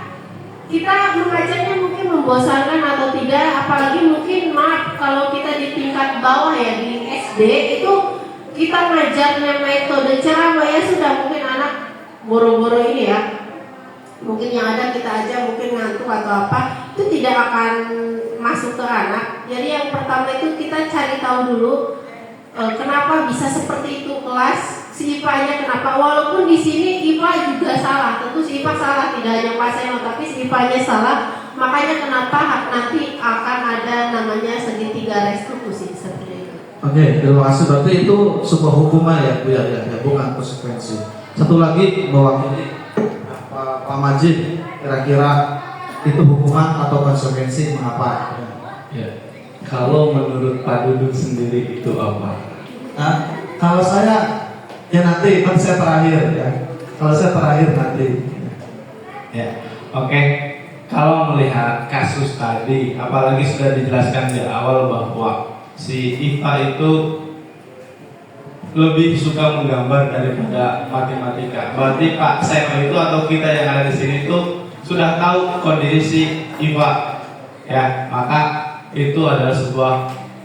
kita mengajarnya mungkin membosankan atau tidak. Apalagi mungkin maaf kalau kita di tingkat bawah ya, di SD itu kita ngajarnya metode ceramah ya, sudah mungkin anak boro-boro ini ya, mungkin yang ada kita aja mungkin ngantuk atau apa, itu tidak akan masuk ke anak. Jadi yang pertama itu kita cari tahu dulu kenapa bisa seperti itu kelas, si IPA-nya kenapa. Walaupun di sini IPA juga salah, tentu si IPA salah, tidak hanya Pak Seno, tapi si IPA-nya salah. Makanya kenapa nanti akan ada namanya segitiga restitusi seperti itu. Oke, terima kasih. Berarti itu sebuah hukuman ya Bu ya, bukan konsekuensi. Satu lagi mewakili Pak Majid, kira-kira itu hukuman atau konsekuensi, mengapa? Ya. Kalau menurut Pak Dudung sendiri itu apa? Nah, kalau saya ya nanti kan saya terakhir ya. Kalau saya terakhir nanti. Ya, oke. Kalau melihat kasus tadi, apalagi sudah dijelaskan di awal bahwa si IPA itu lebih suka menggambar daripada matematika. Berarti Pak Seno itu atau kita yang ada di sini itu sudah tahu kondisi IPA, ya. Maka itu adalah sebuah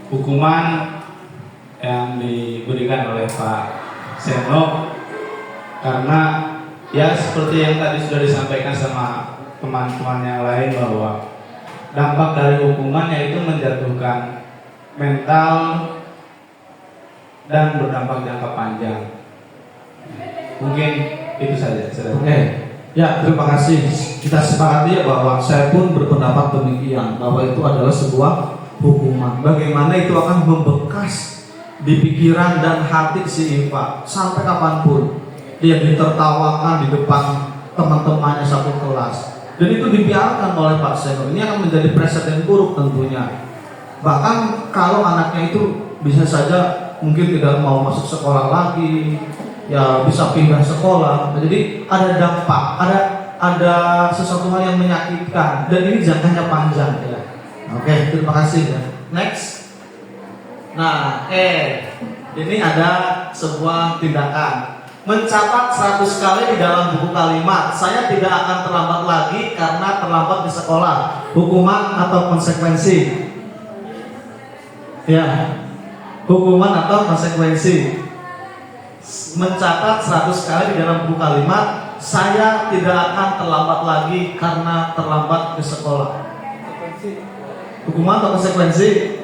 hukuman yang diberikan oleh Pak Seno, karena ya seperti yang tadi sudah disampaikan sama teman-teman yang lain bahwa dampak dari hukuman yaitu menjatuhkan mental dan berdampak jangka panjang. Mungkin itu saja. Oke. Ya, terima kasih. Kita sepakati ya bahwa saya pun berpendapat demikian, bahwa itu adalah sebuah hukuman. Bagaimana itu akan membekas di pikiran dan hati si IPA sampai kapanpun dia ditertawakan di depan teman-temannya satu kelas, dan itu dibiarkan oleh Pak Seno. Ini akan menjadi presiden buruk tentunya. Bahkan kalau anaknya itu bisa saja mungkin tidak mau masuk sekolah lagi, ya bisa pindah sekolah. Jadi ada dampak, ada sesuatu hal yang menyakitkan, dan ini jangkanya panjang ya. Oke, terima kasih ya. Next. Nah, ini ada sebuah tindakan. Mencatat 100 kali di dalam buku kalimat. Saya tidak akan terlambat lagi karena terlambat di sekolah. Hukuman atau konsekuensi? Ya, hukuman atau konsekuensi. Mencatat 100 kali di dalam buku kalimat. Saya tidak akan terlambat lagi karena terlambat ke sekolah. Hukuman atau konsekuensi?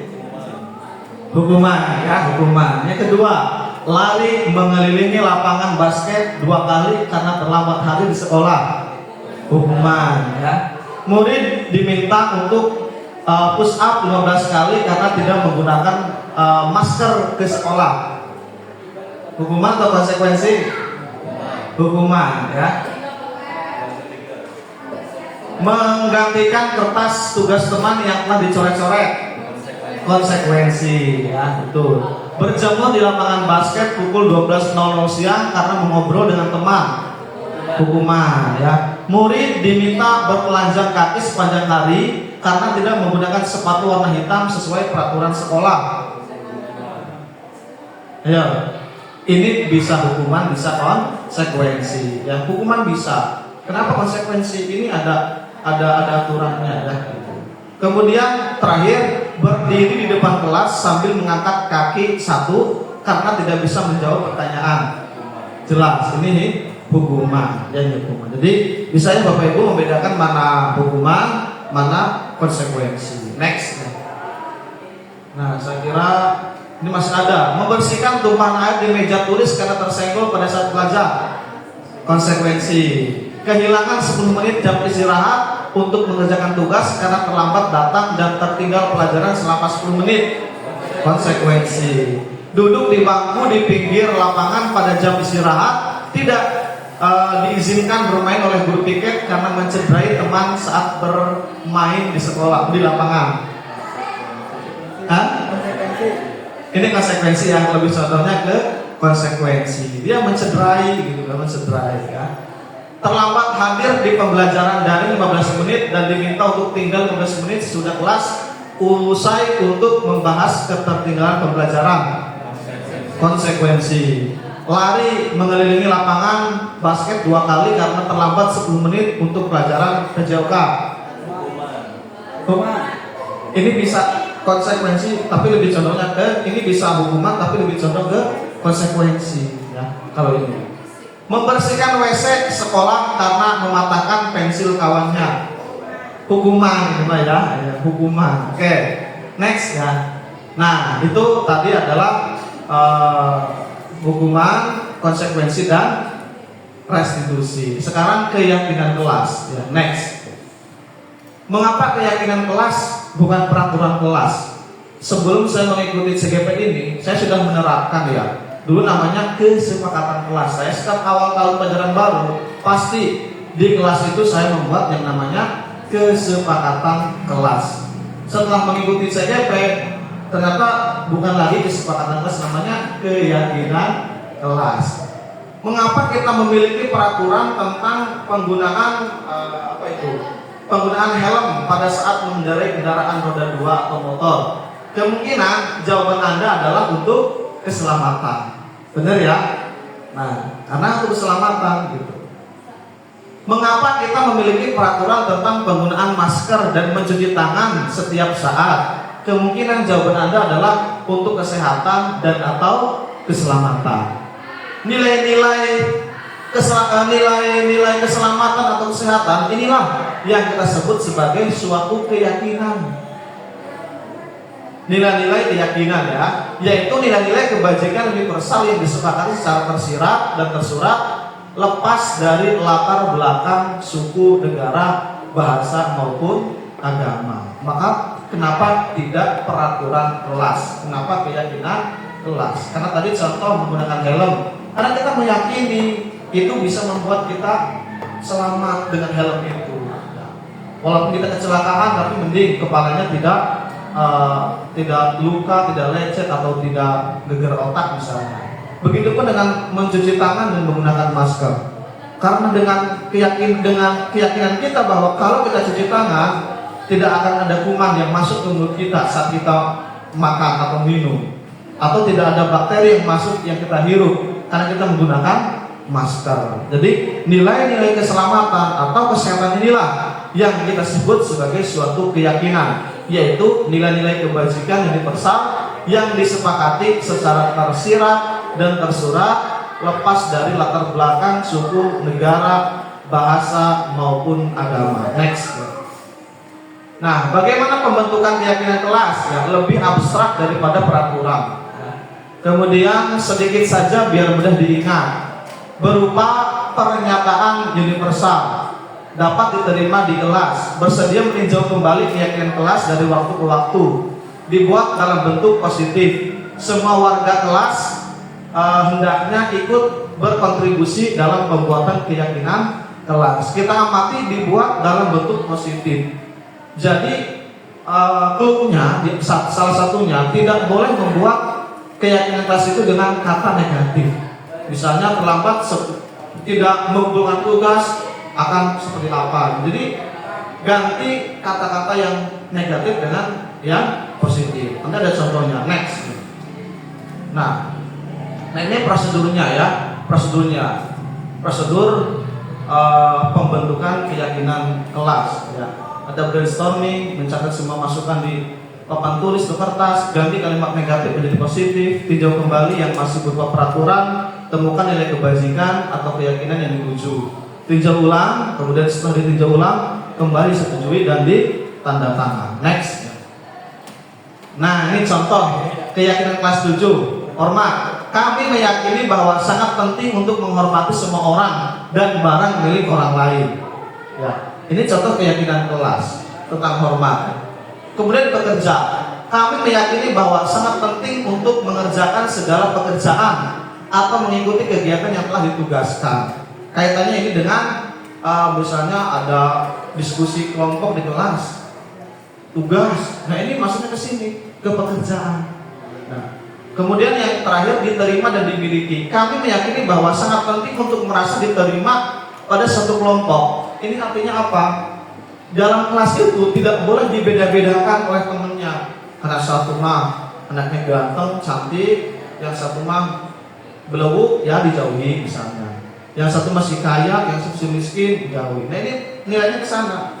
Hukuman, ya, hukuman. Yang kedua, lari mengelilingi lapangan basket 2 kali karena terlambat hari di sekolah. Hukuman, ya. Murid diminta untuk push up 15 kali karena tidak menggunakan masker ke sekolah. Hukuman atau konsekuensi? Hukuman, ya. Menggantikan kertas tugas teman yang telah dicoret-coret. Konsekuensi, ya, betul. Berjemur di lapangan basket pukul 12.00 siang karena mengobrol dengan teman. Hukuman, ya. Murid diminta bertelanjang kaki sepanjang hari karena tidak menggunakan sepatu warna hitam sesuai peraturan sekolah. Ya, ini bisa hukuman, bisa konsekuensi. Ya, hukuman bisa. Kenapa konsekuensi? Ini ada aturannya, ya. Kemudian terakhir, berdiri di depan kelas sambil mengangkat kaki 1 karena tidak bisa menjawab pertanyaan. Jelas, ini nih hukuman, ya, hukuman. Jadi bisa ya Bapak Ibu membedakan mana hukuman, mana konsekuensi. Next. Nah, saya kira ini masih ada. Membersihkan tumpahan air di meja tulis karena tersenggol pada saat belajar. Konsekuensi. Kehilangan 10 menit jam istirahat untuk mengerjakan tugas karena terlambat datang dan tertinggal pelajaran selama 10 menit. Konsekuensi. Duduk di bangku di pinggir lapangan pada jam istirahat, tidak diizinkan bermain oleh guru piket karena mencederai teman saat bermain di sekolah, di lapangan. Ini konsekuensi, yang lebih contohnya ke konsekuensi. Dia mencederai gitu, mencederai, ya. Terlambat hadir di pembelajaran daring 15 menit dan diminta untuk tinggal 15 menit sesudah kelas usai untuk membahas ketertinggalan pembelajaran. Konsekuensi. Lari mengelilingi lapangan basket 2 kali karena terlambat 10 menit untuk pelajaran PJOK. Ini bisa konsekuensi, tapi lebih condongnya ke ini bisa hukuman, tapi lebih condong ke konsekuensi, ya. Kalau ini membersihkan WC sekolah karena mematahkan pensil kawannya. Hukuman, ya, hukuman. Oke, next, ya. Nah, itu tadi adalah hukuman, konsekuensi, dan restitusi. Sekarang keyakinan kelas, ya. Next. Mengapa keyakinan kelas bukan peraturan kelas? Sebelum saya mengikuti CGP ini, saya sudah menerapkan, ya. Dulu namanya kesepakatan kelas. Saya setiap awal tahun pelajaran baru, pasti di kelas itu saya membuat yang namanya kesepakatan kelas. Setelah mengikuti CGP, ternyata bukan lagi kesepakatan kelas, namanya keyakinan kelas. Mengapa kita memiliki peraturan tentang penggunaan penggunaan helm pada saat mengendarai kendaraan roda 2 atau motor? Kemungkinan jawaban Anda adalah untuk keselamatan. Benar, ya? Nah, karena untuk keselamatan gitu. Mengapa kita memiliki peraturan tentang penggunaan masker dan mencuci tangan setiap saat? Kemungkinan jawaban Anda adalah untuk kesehatan dan atau keselamatan. Nilai-nilai keselamatan atau kesehatan inilah yang kita sebut sebagai suatu keyakinan. Nilai-nilai keyakinan, ya, yaitu nilai-nilai kebajikan universal yang disepakati secara tersirat dan tersurat, lepas dari latar belakang suku, negara, bahasa maupun agama. Maka kenapa tidak peraturan kelas? Kenapa keyakinan kelas? Karena tadi contoh menggunakan helm. Karena kita meyakini itu bisa membuat kita selamat dengan helm itu. Walaupun kita kecelakaan, tapi mending kepalanya tidak tidak luka, tidak lecet atau tidak geger otak misalnya. Begitupun dengan mencuci tangan dan menggunakan masker. Karena dengan keyakinan kita bahwa kalau kita cuci tangan tidak akan ada kuman yang masuk ke mulut kita saat kita makan atau minum, atau tidak ada bakteri yang masuk yang kita hirup karena kita menggunakan masker. Jadi nilai-nilai keselamatan atau kesehatan inilah yang kita sebut sebagai suatu keyakinan, yaitu nilai-nilai kebajikan yang universal yang disepakati secara tersirat dan tersurat, lepas dari latar belakang suku, negara, bahasa maupun agama. Next. Nah, bagaimana pembentukan keyakinan kelas? Ya, lebih abstrak daripada peraturan. Kemudian sedikit saja biar mudah diingat, berupa pernyataan universal, dapat diterima di kelas, bersedia meninjau kembali keyakinan kelas dari waktu ke waktu, dibuat dalam bentuk positif. Semua warga kelas hendaknya ikut berkontribusi dalam pembuatan keyakinan kelas. Kita amati dibuat dalam bentuk positif. Jadi clue-nya salah satunya tidak boleh membuat keyakinan kelas itu dengan kata negatif. Misalnya terlambat tidak mengumpulkan tugas akan seperti apa. Jadi ganti kata-kata yang negatif dengan yang positif. Nanti ada contohnya. Next. Nah ini prosedurnya ya, prosedur pembentukan keyakinan kelas. Ya. Ada brainstorming, mencatat semua masukan di papan tulis ke kertas, ganti kalimat negatif menjadi positif, tinjau kembali yang masih berupa peraturan, temukan nilai kebajikan atau keyakinan yang dituju, tinjau ulang, kemudian setelah ditinjau ulang kembali setujui dan ditanda tangan. Next. Nah ini contoh keyakinan kelas 7. Hormat. Kami meyakini bahwa sangat penting untuk menghormati semua orang dan barang milik orang lain. Ya, ini contoh keyakinan kelas tentang hormat. Kemudian bekerja. Kami meyakini bahwa sangat penting untuk mengerjakan segala pekerjaan atau mengikuti kegiatan yang telah ditugaskan. Kaitannya ini dengan misalnya ada diskusi kelompok di kelas, tugas. Nah ini maksudnya ke sini, ke pekerjaan. Nah, kemudian yang terakhir diterima dan dimiliki. Kami meyakini bahwa sangat penting untuk merasa diterima pada satu kelompok. Ini artinya apa? Dalam kelas itu tidak boleh dibeda-bedakan oleh temannya. Anak satu mah anaknya ganteng, cantik, yang satu mah belewuk, ya dijauhi misalnya. Yang satu masih kaya, yang satu miskin, dijauhi. Nah ini nilainya ke sana.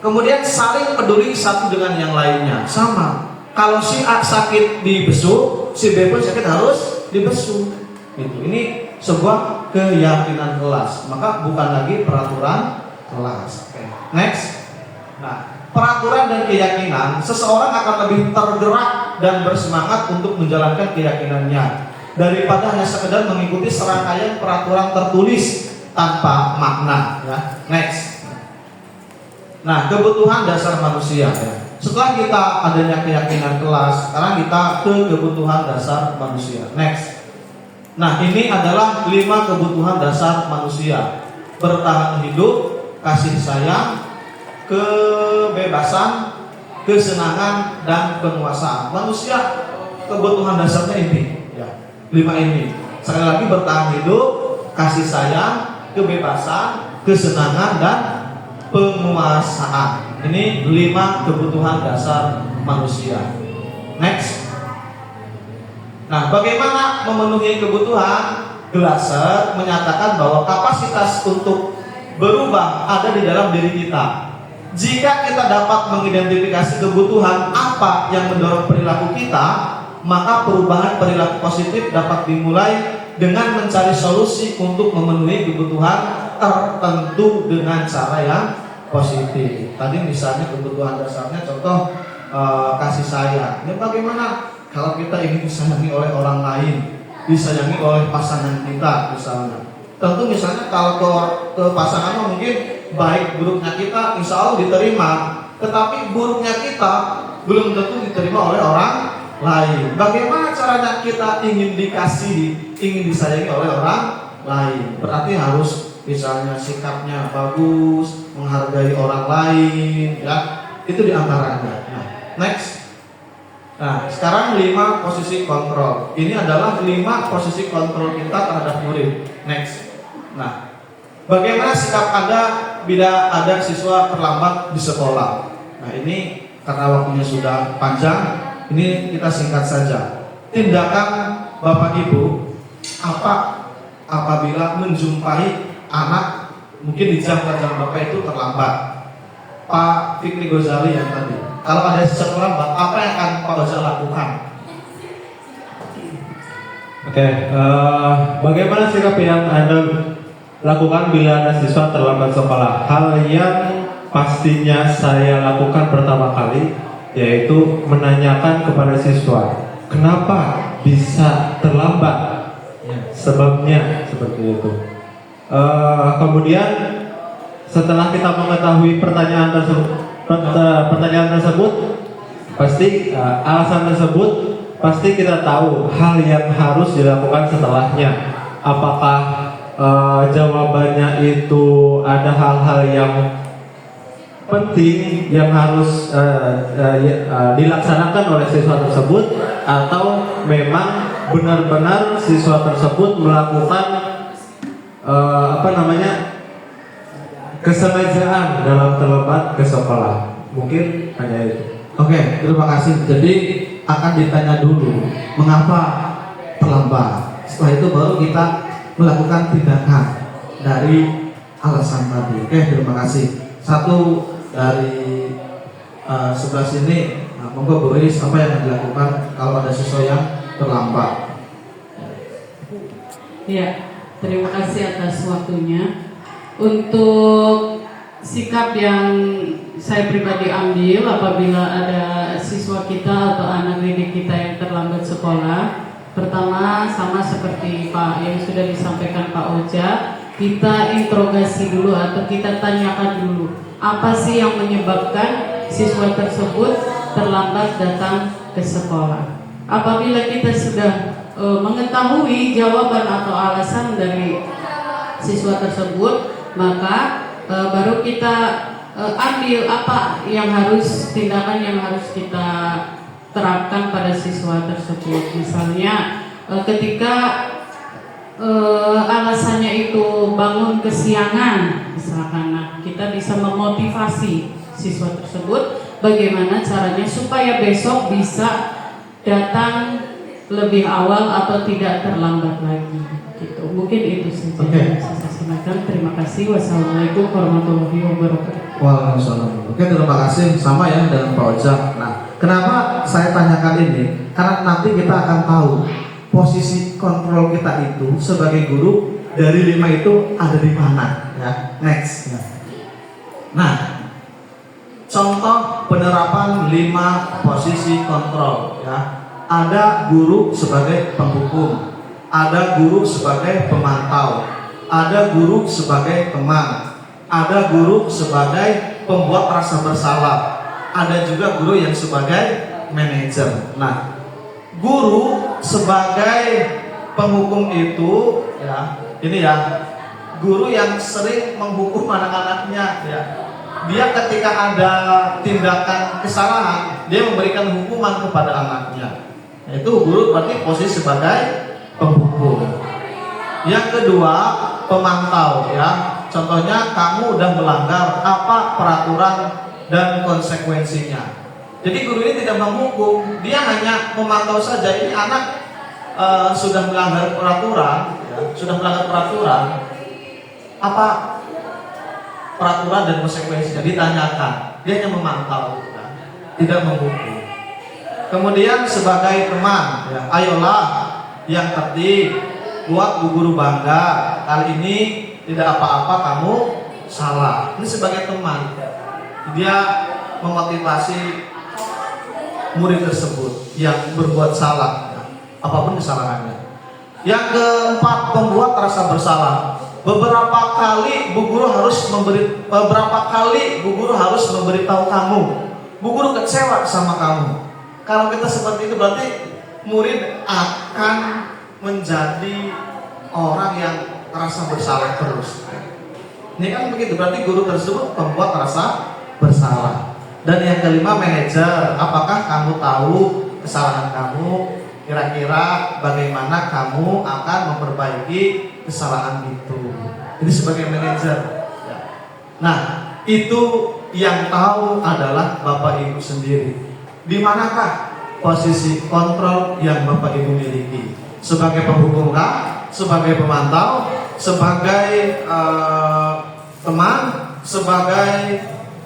Kemudian saling peduli satu dengan yang lainnya. Sama. Kalau si A sakit dibesu, si B pun sakit harus dibesu. Gitu. Ini sebuah keyakinan kelas. Maka bukan lagi peraturan kelas. Okay. Next. Nah, peraturan dan keyakinan, seseorang akan lebih tergerak dan bersemangat untuk menjalankan keyakinannya daripada hanya sekedar mengikuti serangkaian peraturan tertulis tanpa makna. Ya. Next. Nah, kebutuhan dasar manusia. Ya. Setelah kita adanya keyakinan kelas, sekarang kita ke kebutuhan dasar manusia. Next. Nah, ini adalah 5 kebutuhan dasar manusia: bertahan hidup, kasih sayang, kebebasan, kesenangan, dan penguasaan. Manusia kebutuhan dasarnya ini, ya, 5 ini. Sekali lagi, bertahan hidup, kasih sayang, kebebasan, kesenangan, dan penguasaan. Ini 5 kebutuhan dasar manusia. Next. Nah, bagaimana memenuhi kebutuhan? Glasser menyatakan bahwa kapasitas untuk berubah ada di dalam diri kita. Jika kita dapat mengidentifikasi kebutuhan apa yang mendorong perilaku kita, maka perubahan perilaku positif dapat dimulai dengan mencari solusi untuk memenuhi kebutuhan tertentu dengan cara yang positif. Tadi misalnya kebutuhan dasarnya contoh kasih sayang. Ini bagaimana kalau kita ingin disayangi oleh orang lain, disayangi oleh pasangan kita misalnya. Tentu misalnya kalau ke pasangan mungkin baik buruknya kita insya Allah diterima, tetapi buruknya kita belum tentu diterima oleh orang lain. Bagaimana caranya kita ingin dikasih, ingin disayangi oleh orang lain? Berarti harus misalnya sikapnya bagus, menghargai orang lain, ya, itu diantaranya. Nah, Next. Nah, sekarang 5 posisi kontrol. Ini adalah 5 posisi kontrol kita terhadap murid. Next. Nah, bagaimana sikap Anda bila ada siswa terlambat di sekolah? Nah, ini karena waktunya sudah panjang, ini kita singkat saja. Tindakan Bapak Ibu apa apabila menjumpai anak mungkin di jam pelajaran Bapak itu terlambat? Pak Fikri Gozali yang tadi, kalau ada siswa terlambat, apa yang akan Pak Gozali lakukan? Oke, bagaimana sikap yang Anda lakukan bila ada siswa terlambat sekolah? Hal yang pastinya saya lakukan pertama kali yaitu menanyakan kepada siswa, kenapa bisa terlambat? Sebabnya seperti itu. Kemudian setelah kita mengetahui pertanyaan tersebut, pasti alasan tersebut, pasti kita tahu hal yang harus dilakukan setelahnya. Apakah jawabannya itu ada hal-hal yang penting yang harus dilaksanakan oleh siswa tersebut, atau memang benar-benar siswa tersebut melakukan kesengajaan dalam terlambat ke sekolah. Mungkin hanya itu. Oke, terima kasih. Jadi akan ditanya dulu mengapa terlambat. Setelah itu baru kita melakukan tindakan dari alasan tadi. Oke, terima kasih. Satu dari sebelah sini, monggo Bu Iris, apa yang dilakukan kalau ada siswa yang terlambat? Ya, terima kasih atas waktunya. Untuk sikap yang saya pribadi ambil apabila ada siswa kita atau anak didik kita yang terlambat sekolah, pertama sama seperti Pak yang sudah disampaikan Pak Oja, kita interogasi dulu atau kita tanyakan dulu apa sih yang menyebabkan siswa tersebut terlambat datang ke sekolah. Apabila kita sudah mengetahui jawaban atau alasan dari siswa tersebut, maka baru kita ambil apa yang tindakan yang harus kita terapkan pada siswa tersebut. Misalnya ketika alasannya itu bangun kesiangan, misalkan, kita bisa memotivasi siswa tersebut bagaimana caranya supaya besok bisa datang lebih awal atau tidak terlambat lagi. Gitu. Mungkin itu saja yang bisa saya sampaikan. Terima kasih. Wassalamualaikum warahmatullahi wabarakatuh. Waalaikumsalam. Oke, terima kasih. Sama ya dengan Pak Ojak. Nah, kenapa saya tanyakan ini? Karena nanti kita akan tahu posisi kontrol kita itu sebagai guru dari 5 itu ada di mana. Ya, next. Nah, contoh penerapan 5 posisi kontrol. Ya, ada guru sebagai penghukum. Ada guru sebagai pemantau, ada guru sebagai teman, ada guru sebagai pembuat rasa bersalah, ada juga guru yang sebagai manajer. Nah, guru sebagai penghukum itu, ya, ini ya, guru yang sering menghukum anak-anaknya, ya. Dia ketika ada tindakan kesalahan, dia memberikan hukuman kepada anaknya. Itu guru berarti posisi sebagai penghukum. Yang kedua, pemantau, ya. Contohnya kamu udah melanggar apa peraturan dan konsekuensinya. Jadi guru ini tidak menghukum, dia hanya memantau saja. Ini anak sudah melanggar peraturan, ya, sudah melanggar peraturan. Apa peraturan dan konsekuensinya ditanyakan. Dia hanya memantau, ya, tidak menghukum. Kemudian sebagai teman, ya, ayolah yang tertib, buat bu guru bangga. Kali ini tidak apa-apa, kamu salah. Ini sebagai teman, dia memotivasi murid tersebut yang berbuat salah, apapun kesalahannya. Yang keempat, pembuat rasa bersalah. Beberapa kali bu guru harus memberitahu kamu, bu guru kecewa sama kamu. Kalau kita seperti itu berarti murid akan menjadi orang yang rasa bersalah terus. Ini kan begitu, berarti guru tersebut membuat rasa bersalah. Dan yang kelima, manajer. Apakah kamu tahu kesalahan kamu? Kira-kira bagaimana kamu akan memperbaiki kesalahan itu? Ini sebagai manajer. Ya. Nah, itu yang tahu adalah Bapak Ibu sendiri. Di manakah posisi kontrol yang Bapak Ibu miliki? Sebagai penghukum kah? Sebagai pemantau? Sebagai teman? Sebagai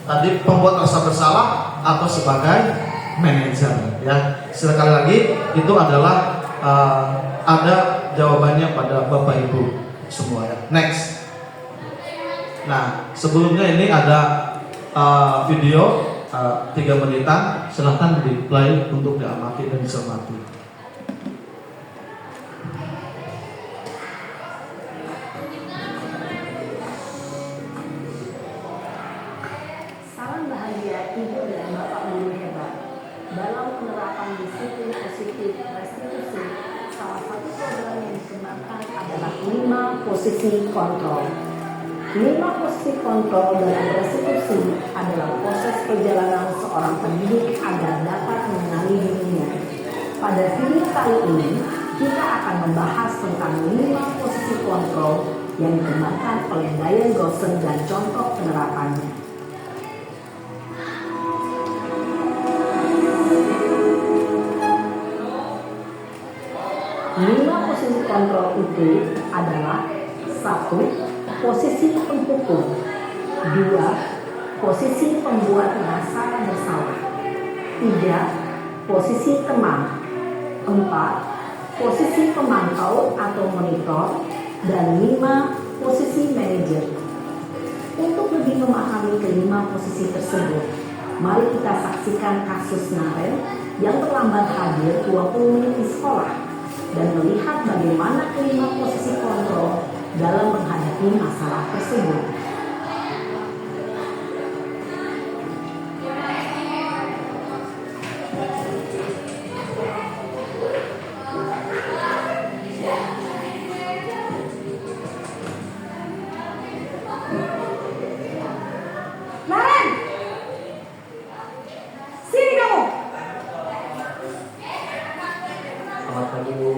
tadi pembuat rasa bersalah? Atau sebagai manajer? Ya, sekali lagi itu adalah ada jawabannya pada Bapak Ibu semua ya. Next. Nah, sebelumnya ini ada video 3 menitan, silahkan di play untuk diamati dan dicermati. Salam bahagia Ibu dan Bapak guru hebat. Dalam penerapan disiplin positif restitusi, salah satu program yang dikembangkan adalah 5 posisi kontrol. 5 posisi kontrol dalam restitusi adalah proses perjalanan seorang pendidik agar dapat mengenali dirinya. Pada video kali ini, kita akan membahas tentang 5 posisi kontrol yang dikembangkan oleh Diane Grossen dan contoh penerapannya. 5 posisi kontrol itu adalah 1. Posisi penghukum, 2. Posisi pembuat merasa bersalah, 3. Posisi teman, 4. Posisi pemantau atau monitor, dan 5. Posisi manajer. Untuk lebih memahami kelima posisi tersebut, mari kita saksikan kasus Naren yang terlambat hadir 20 menit di sekolah dan melihat bagaimana kelima posisi kontrol dalam menghadapi masalah tersebut. Naren, sini kamu. Selamat pagi, Bu.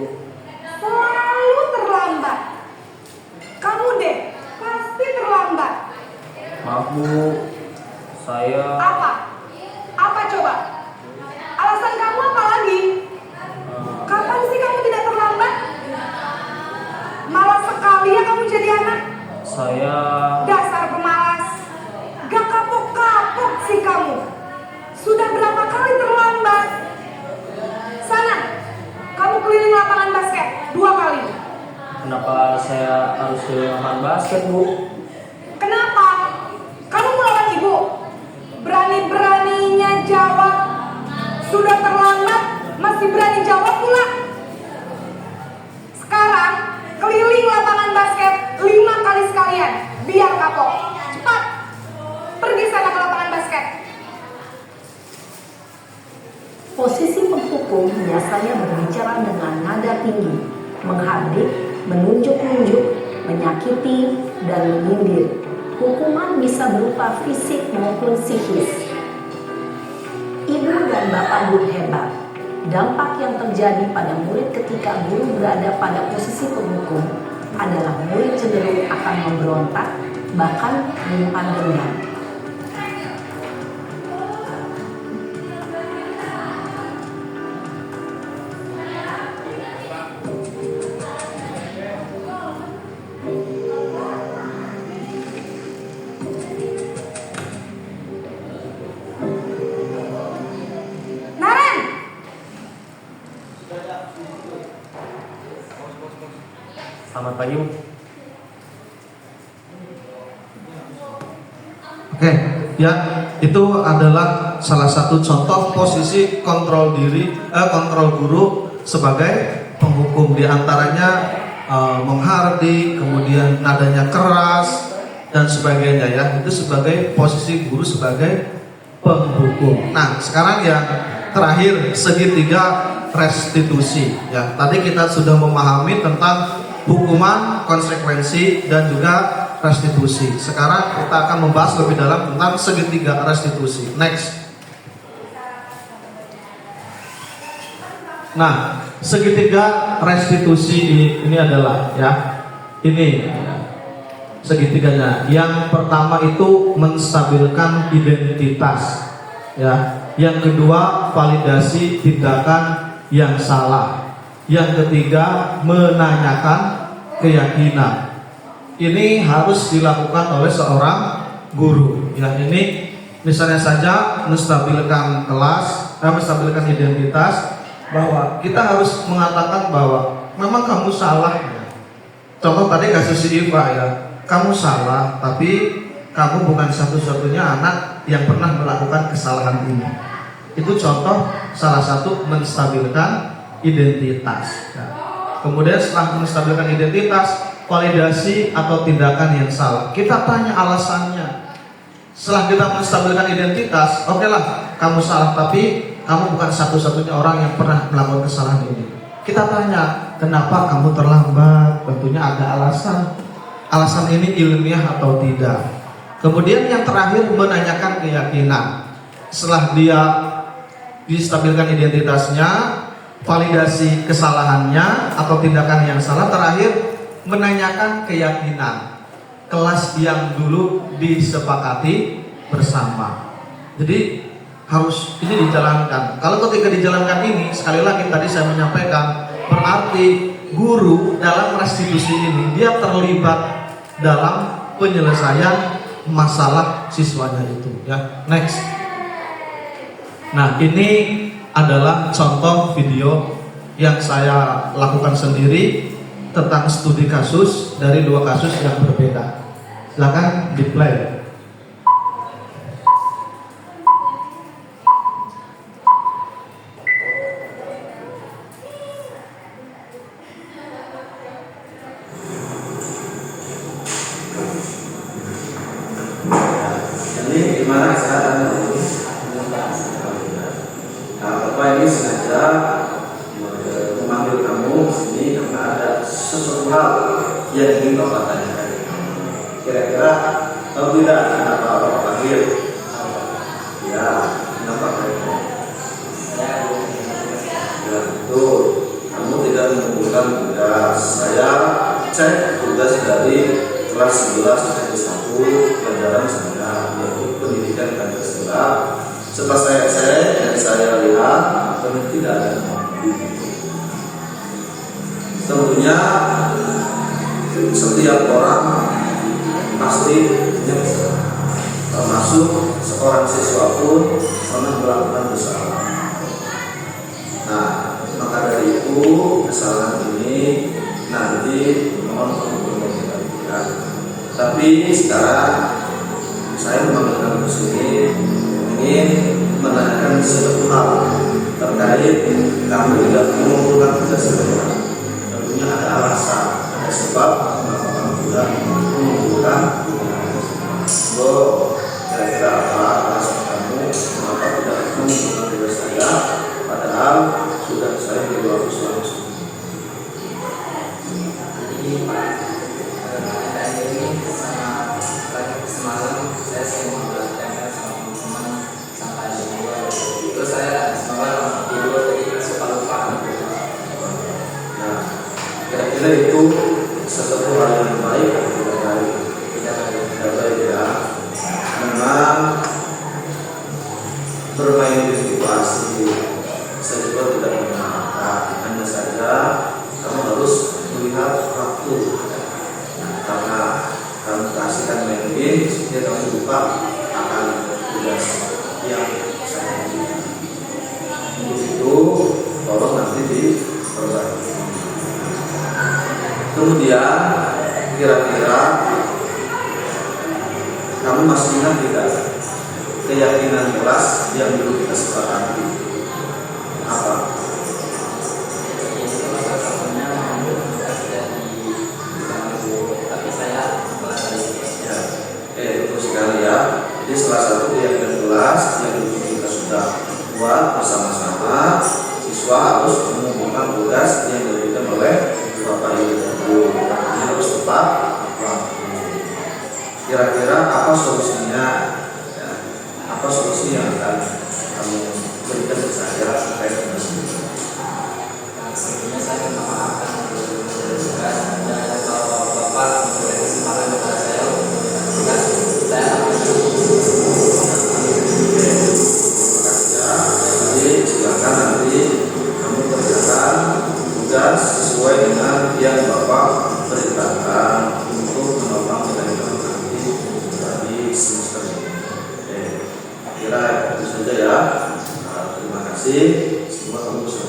Selalu terlambat. Kamu deh, pasti terlambat. Maaf, Bu. Saya Apa? Apa coba? Alasan kamu apa lagi? Kapan sih kamu tidak terlambat? Malas sekali ya kamu jadi anak. saya Dasar pemalas. Gak kapok-kapok sih kamu. Sudah berapa kali terlambat? Sana, kamu keliling lapangan basket 2 kali. Kenapa saya harus ke lapangan basket, Bu? Kenapa? Kamu melawan ibu. Berani-beraninya jawab. Sudah terlambat, masih berani jawab pula. Sekarang, keliling lapangan basket 5 kali sekalian. Biar kapok. Cepat. Pergi sana ke lapangan basket. Posisi penghukum biasanya berbicara dengan nada tinggi, menghardik, menunjuk-nunjuk, menyakiti, dan menyindir. Hukuman bisa berupa fisik maupun psikis. Ibu dan Bapak guru hebat, dampak yang terjadi pada murid ketika guru berada pada posisi penghukum adalah murid cenderung akan memberontak, bahkan menyimpan dendam. Naren! Selamat pagi, Bu. Oke, ya itu adalah salah satu contoh posisi kontrol diri, kontrol guru sebagai penghukum. Di antaranya menghardik, kemudian nadanya keras dan sebagainya ya. Itu sebagai posisi guru sebagai penghukum. Nah, sekarang yang terakhir segitiga restitusi. Ya, tadi kita sudah memahami tentang hukuman, konsekuensi dan juga restitusi. Sekarang kita akan membahas lebih dalam tentang segitiga restitusi. Next. Nah, segitiga restitusi ini adalah ya, ini segitiganya. Yang pertama itu menstabilkan identitas, ya. Yang kedua validasi tindakan yang salah. Yang ketiga menanyakan keyakinan. Ini harus dilakukan oleh seorang guru. Ya, ini misalnya saja menstabilkan kelas, menstabilkan identitas, bahwa kita harus mengatakan bahwa memang kamu salah. Contoh tadi kasus si Iva ya, kamu salah, tapi kamu bukan satu-satunya anak yang pernah melakukan kesalahan ini. Itu contoh salah satu menstabilkan identitas. Ya. Kemudian setelah menstabilkan identitas, validasi atau tindakan yang salah. Kita tanya alasannya. Setelah kita menstabilkan identitas, oke lah, kamu salah, tapi kamu bukan satu-satunya orang yang pernah melakukan kesalahan ini. Kita tanya, kenapa kamu terlambat? Tentunya ada alasan. Alasan ini ilmiah atau tidak. Kemudian yang terakhir menanyakan keyakinan. Setelah dia distabilkan identitasnya, validasi kesalahannya atau tindakan yang salah, terakhir menanyakan keyakinan. Kelas yang dulu disepakati bersama. Jadi harus ini dijalankan. Kalau ketika dijalankan ini, sekali lagi tadi saya menyampaikan, berarti guru dalam restitusi ini dia terlibat dalam penyelesaian masalah siswanya itu. Ya, next. Nah, ini adalah contoh video yang saya lakukan sendiri tentang studi kasus dari dua kasus yang berbeda. Silakan di play. Ini gimana keadaan ini? Nah, Bapak ini sengaja memanggil kamu sini karena ada sesuatu hal yang ingin Bapak tanyakan. Kira-kira kalau tidak, kenapa Bapak panggil? Ya, kenapa panggil? Ya, betul. Kamu tidak mengumpulkan tugas. Saya cek tugas dari kelas 11 sampai 1 pelajaran saya, yaitu pendidikan Pancasila. Setelah saya cek dan saya lihat, tidak ada tentunya setiap orang pasti punya kesalahan, termasuk seorang siswa pun pernah melakukan kesalahan. Nah, maka dari itu kesalahan ini nanti mohon untuk dilakukan. Tapi sekarang saya memanggilkan ke sini ingin menanyakan sesuatu hal terkait kamu tidak mengumpulkan tugas sekolah. Tentunya ada alasan, ada sebab mengapa kamu tidak mengumpulkan tugas. Kira-kira apa alasan kamu mengapa tidak mengumpulkan tugas saya? Padahal sudah saya beri waktu selama semalam saya semua belajar sama teman-teman sampai jam 2. Terus saya semalam tidur jadi suka lupa. Nah, kira-kira itu sesuatu hal yang baik atau tidak baik? Tidak baik ya. Memang bermain di situasi saya juga tidak menyenangkan. Hanya saja kamu harus melihat waktu. Karena kamu kasihkan main game, dia kamu lupa akan tugas yang saya berikan. Untuk itu, tolong nanti diperbaiki. Kemudian, kira-kira kamu masih ingat tidak keyakinan kelas yang dulu kita sepakati? Apa? Sekali ya, jadi salah satu keyakinan kelas yang kita sudah buat bersama-sama, siswa harus mengumpulkan tugas yang diberikan oleh Bapak Ibu. Ini harus tepat waktu. Kira-kira apa solusinya? Ya, apa solusi yang akan kamu berikan ke saya terkait dengan ini? Kira itu saja ya. Terima kasih. Semua kamu bisa.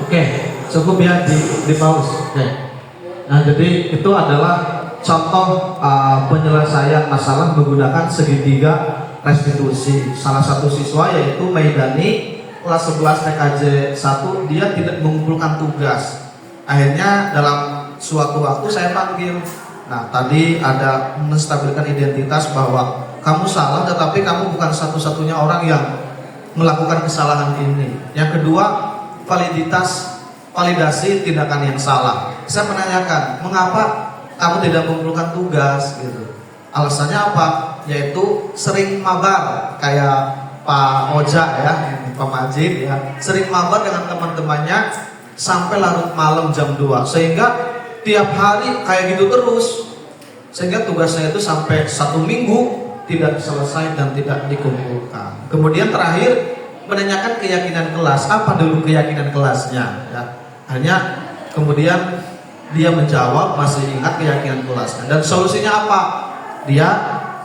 Oke, cukup ya di pause. Oke. Nah, jadi itu adalah contoh penyelesaian masalah menggunakan segitiga restitusi. Salah satu siswa yaitu Maidani kelas 11 TKJ 1, dia tidak mengumpulkan tugas. Akhirnya dalam suatu waktu saya panggil. Nah, tadi ada menstabilkan identitas bahwa kamu salah, tetapi kamu bukan satu-satunya orang yang melakukan kesalahan ini. Yang kedua, validasi tindakan yang salah. Saya menanyakan, mengapa kamu tidak mengumpulkan tugas gitu. Alasannya apa? Yaitu sering mabar kayak Pak Oja ya, Pak Majid ya, sering mabar dengan teman-temannya sampai larut malam jam 2, sehingga tiap hari kayak gitu terus, sehingga tugasnya itu sampai 1 minggu tidak selesai dan tidak dikumpulkan. Kemudian terakhir menanyakan keyakinan kelas, apa dulu keyakinan kelasnya ya. Hanya kemudian dia menjawab masih ingat keyakinan kelasnya, dan solusinya apa? Dia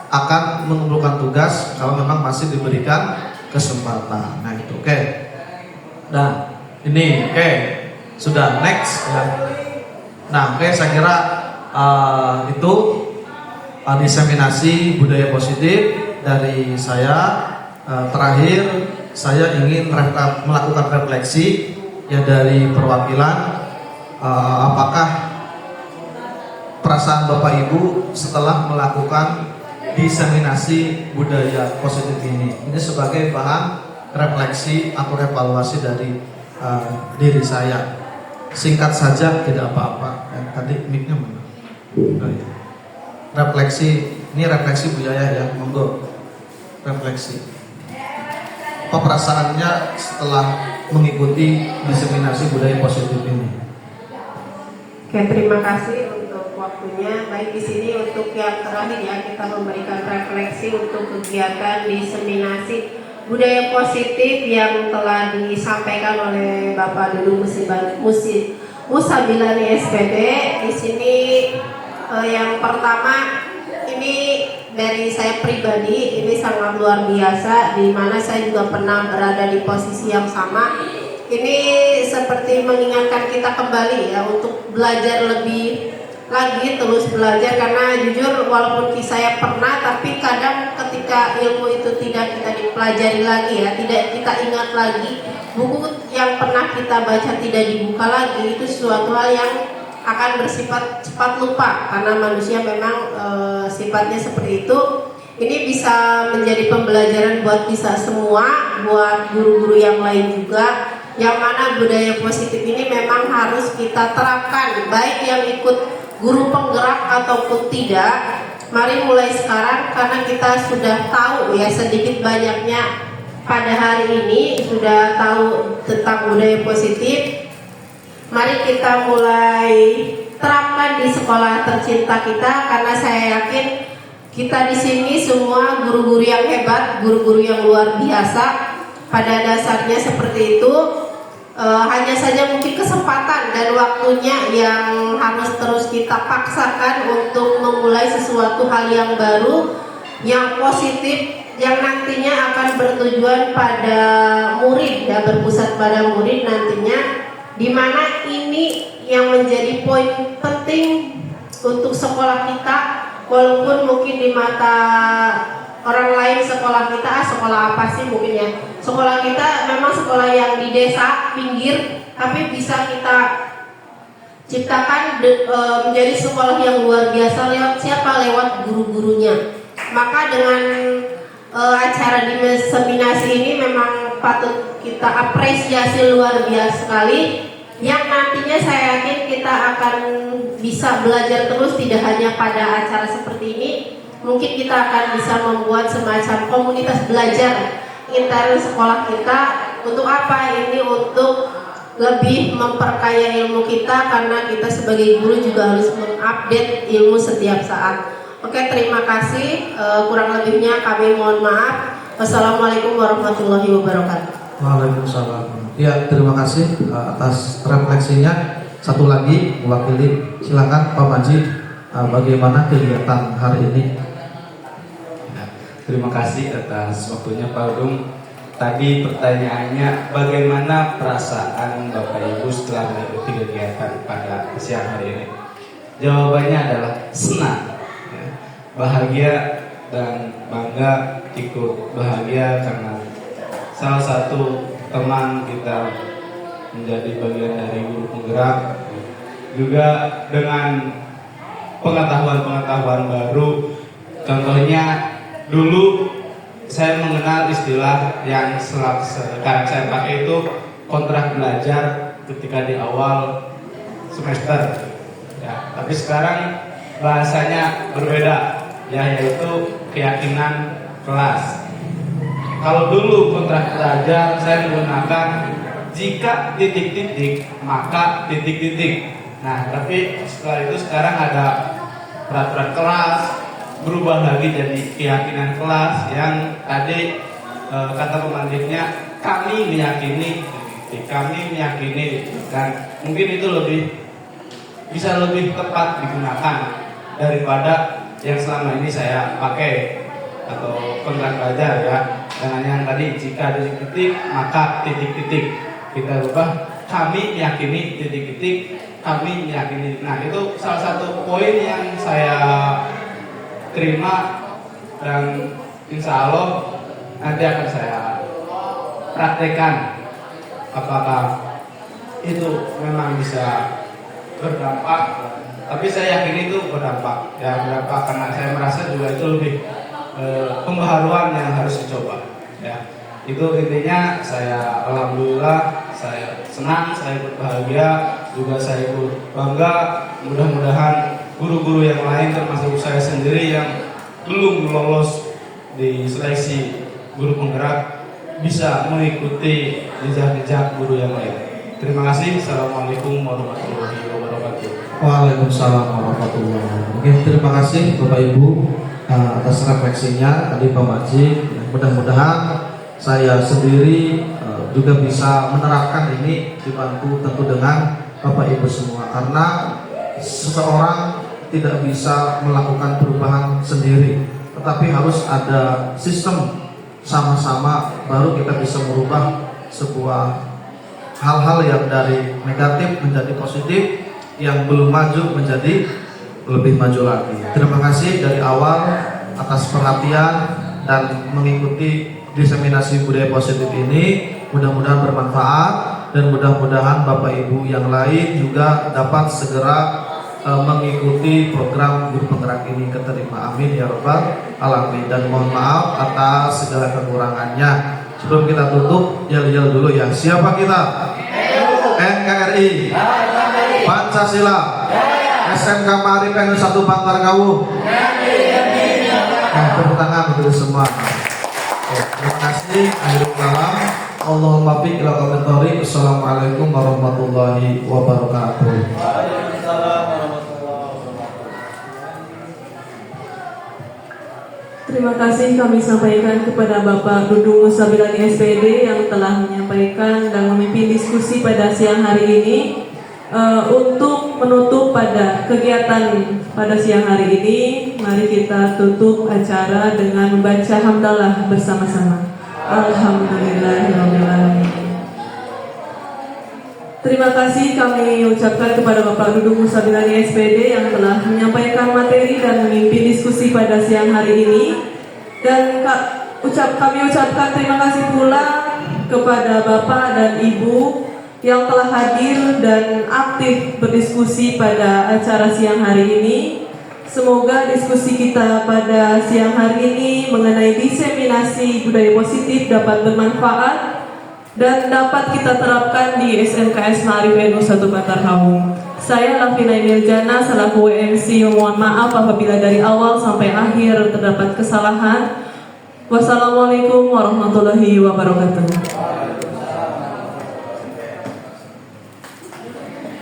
akan mengumpulkan tugas kalau memang masih diberikan kesempatan. Nah itu oke. Nah ini oke. Sudah next ya. Nah oke, saya kira itu diseminasi budaya positif dari saya. Terakhir saya ingin melakukan refleksi ya dari perwakilan, apakah perasaan Bapak Ibu setelah melakukan diseminasi budaya positif ini sebagai bahan refleksi atau evaluasi dari diri saya. Singkat saja, tidak apa-apa. Tadi mic-nya mana? Oh, ya. Refleksi, ini refleksi Bu Yaya ya, monggo. Refleksi. Apa perasaannya setelah mengikuti diseminasi budaya positif ini? Oke, terima kasih untuk waktunya. Baik, di sini untuk yang terakhir ya, kita memberikan refleksi untuk kegiatan diseminasi budaya positif yang telah disampaikan oleh Bapak Dudung Musabilani SPD. Di sini yang pertama ini dari saya pribadi, ini sangat luar biasa, di mana saya juga pernah berada di posisi yang sama. Ini seperti mengingatkan kita kembali ya untuk belajar lebih lagi, terus belajar, karena jujur walaupun saya pernah, tapi kadang ketika ilmu itu tidak kita dipelajari lagi ya, tidak kita ingat lagi, buku yang pernah kita baca tidak dibuka lagi, itu suatu hal yang akan bersifat cepat lupa, karena manusia memang sifatnya seperti itu. Ini bisa menjadi pembelajaran buat kita semua, buat guru-guru yang lain juga, yang mana budaya positif ini memang harus kita terapkan, baik yang ikut guru penggerak ataupun tidak. Mari mulai sekarang, karena kita sudah tahu ya sedikit banyaknya pada hari ini sudah tahu tentang budaya positif. Mari kita mulai terapkan di sekolah tercinta kita, karena saya yakin kita di sini semua guru-guru yang hebat, guru-guru yang luar biasa. Pada dasarnya seperti itu. Hanya saja mungkin kesempatan dan waktunya yang harus terus kita paksakan untuk memulai sesuatu hal yang baru, yang positif, yang nantinya akan bertujuan pada murid ya, berpusat pada murid nantinya, dimana ini yang menjadi poin penting untuk sekolah kita. Walaupun mungkin di mata orang lain sekolah kita sekolah apa sih mungkin ya, sekolah kita memang sekolah yang di desa pinggir, tapi bisa kita ciptakan menjadi sekolah yang luar biasa. Lewat siapa? Lewat guru-gurunya. Maka dengan acara diseminasi ini memang patut kita apresiasi luar biasa sekali, yang nantinya saya yakin kita akan bisa belajar terus, tidak hanya pada acara seperti ini. Mungkin kita akan bisa membuat semacam komunitas belajar intern sekolah kita. Untuk apa? Ini untuk lebih memperkaya ilmu kita, karena kita sebagai guru juga harus mengupdate ilmu setiap saat. Oke, terima kasih. Kurang lebihnya kami mohon maaf. Wassalamualaikum warahmatullahi wabarakatuh. Waalaikumsalam. Ya, terima kasih atas refleksinya. Satu lagi mewakili, silakan Pak Majid, bagaimana kegiatan hari ini? Terima kasih atas waktunya Pak Dudung. Tadi pertanyaannya bagaimana perasaan Bapak Ibu setelah mengikuti kegiatan pada siang hari ini? Jawabannya adalah senang, ya, bahagia dan bangga ikut bahagia karena salah satu teman kita menjadi bagian dari guru penggerak, juga dengan pengetahuan-pengetahuan baru. Contohnya dulu saya mengenal istilah yang sekarang saya pakai itu kontrak belajar ketika di awal semester, ya, tapi sekarang bahasanya berbeda, ya, yaitu keyakinan kelas. Kalau dulu kontrak belajar saya menggunakan jika titik-titik maka titik-titik. Nah, tapi setelah itu sekarang ada peraturan kelas, berubah lagi jadi keyakinan kelas yang tadi kata pemandiknya kami meyakini, dan mungkin itu bisa lebih tepat digunakan daripada yang selama ini saya pakai atau kontrak belajar, ya, dengan yang tadi jika titik-titik maka titik-titik, kita ubah kami meyakini titik-titik, kami meyakini. Nah, itu salah satu poin yang saya terima dan insya Allah nanti akan saya praktekkan apakah itu memang bisa berdampak. Tapi saya yakin itu berdampak, ya, berdampak karena saya merasa juga itu lebih pembaharuan yang harus dicoba, ya. Itu intinya. Saya alhamdulillah, saya senang, saya ikut bahagia, juga saya ikut bangga. Mudah-mudahan guru-guru yang lain termasuk saya sendiri yang belum lolos di seleksi guru penggerak bisa mengikuti jejak-jejak guru yang lain. Terima kasih. Assalamualaikum warahmatullahi wabarakatuh. Waalaikumsalam warahmatullahi wabarakatuh. Oke, terima kasih Bapak Ibu atas refleksinya tadi Pak Majid. Mudah-mudahan saya sendiri juga bisa menerapkan ini, dibantu tentu dengan Bapak Ibu semua, karena seseorang tidak bisa melakukan perubahan sendiri, tetapi harus ada sistem sama-sama baru kita bisa merubah sebuah hal-hal yang dari negatif menjadi positif, yang belum maju menjadi lebih maju lagi. Terima kasih dari awal atas perhatian dan mengikuti diseminasi budaya positif ini. Mudah-mudahan bermanfaat dan mudah-mudahan Bapak Ibu yang lain juga dapat segera mengikuti program guru penggerak ini keterima. Amin ya rabbal alamin. Dan mohon maaf atas segala kekurangannya. Sebelum kita tutup, yel-yel dulu ya. Siapa kita? NKRI, Pancasila, SMK Maarif NU 1 Bantar Kaung. Tepuk tangan untuk semua. Terima kasih. Akhirul kalam. Allahumma fiq ila qaul. Assalamualaikum warahmatullahi wabarakatuh. Terima kasih kami sampaikan kepada Bapak Dudung Musabilani SPD yang telah menyampaikan dan memimpin diskusi pada siang hari ini. Untuk menutup pada kegiatan pada siang hari ini, mari kita tutup acara dengan membaca hamdalah bersama-sama. Alhamdulillahirrahmanirrahim. Terima kasih kami ucapkan kepada Bapak Dudung Musabilani SPD yang telah menyampaikan materi dan memimpin diskusi pada siang hari ini. Dan kami ucapkan terima kasih pula kepada Bapak dan Ibu yang telah hadir dan aktif berdiskusi pada acara siang hari ini. Semoga diskusi kita pada siang hari ini mengenai diseminasi budaya positif dapat bermanfaat dan dapat kita terapkan di SMKS Maarif NU 1 Bantar Kaung. Saya Lafina Miljana selaku MC, mohon maaf apabila dari awal sampai akhir terdapat kesalahan. Wassalamualaikum warahmatullahi wabarakatuh.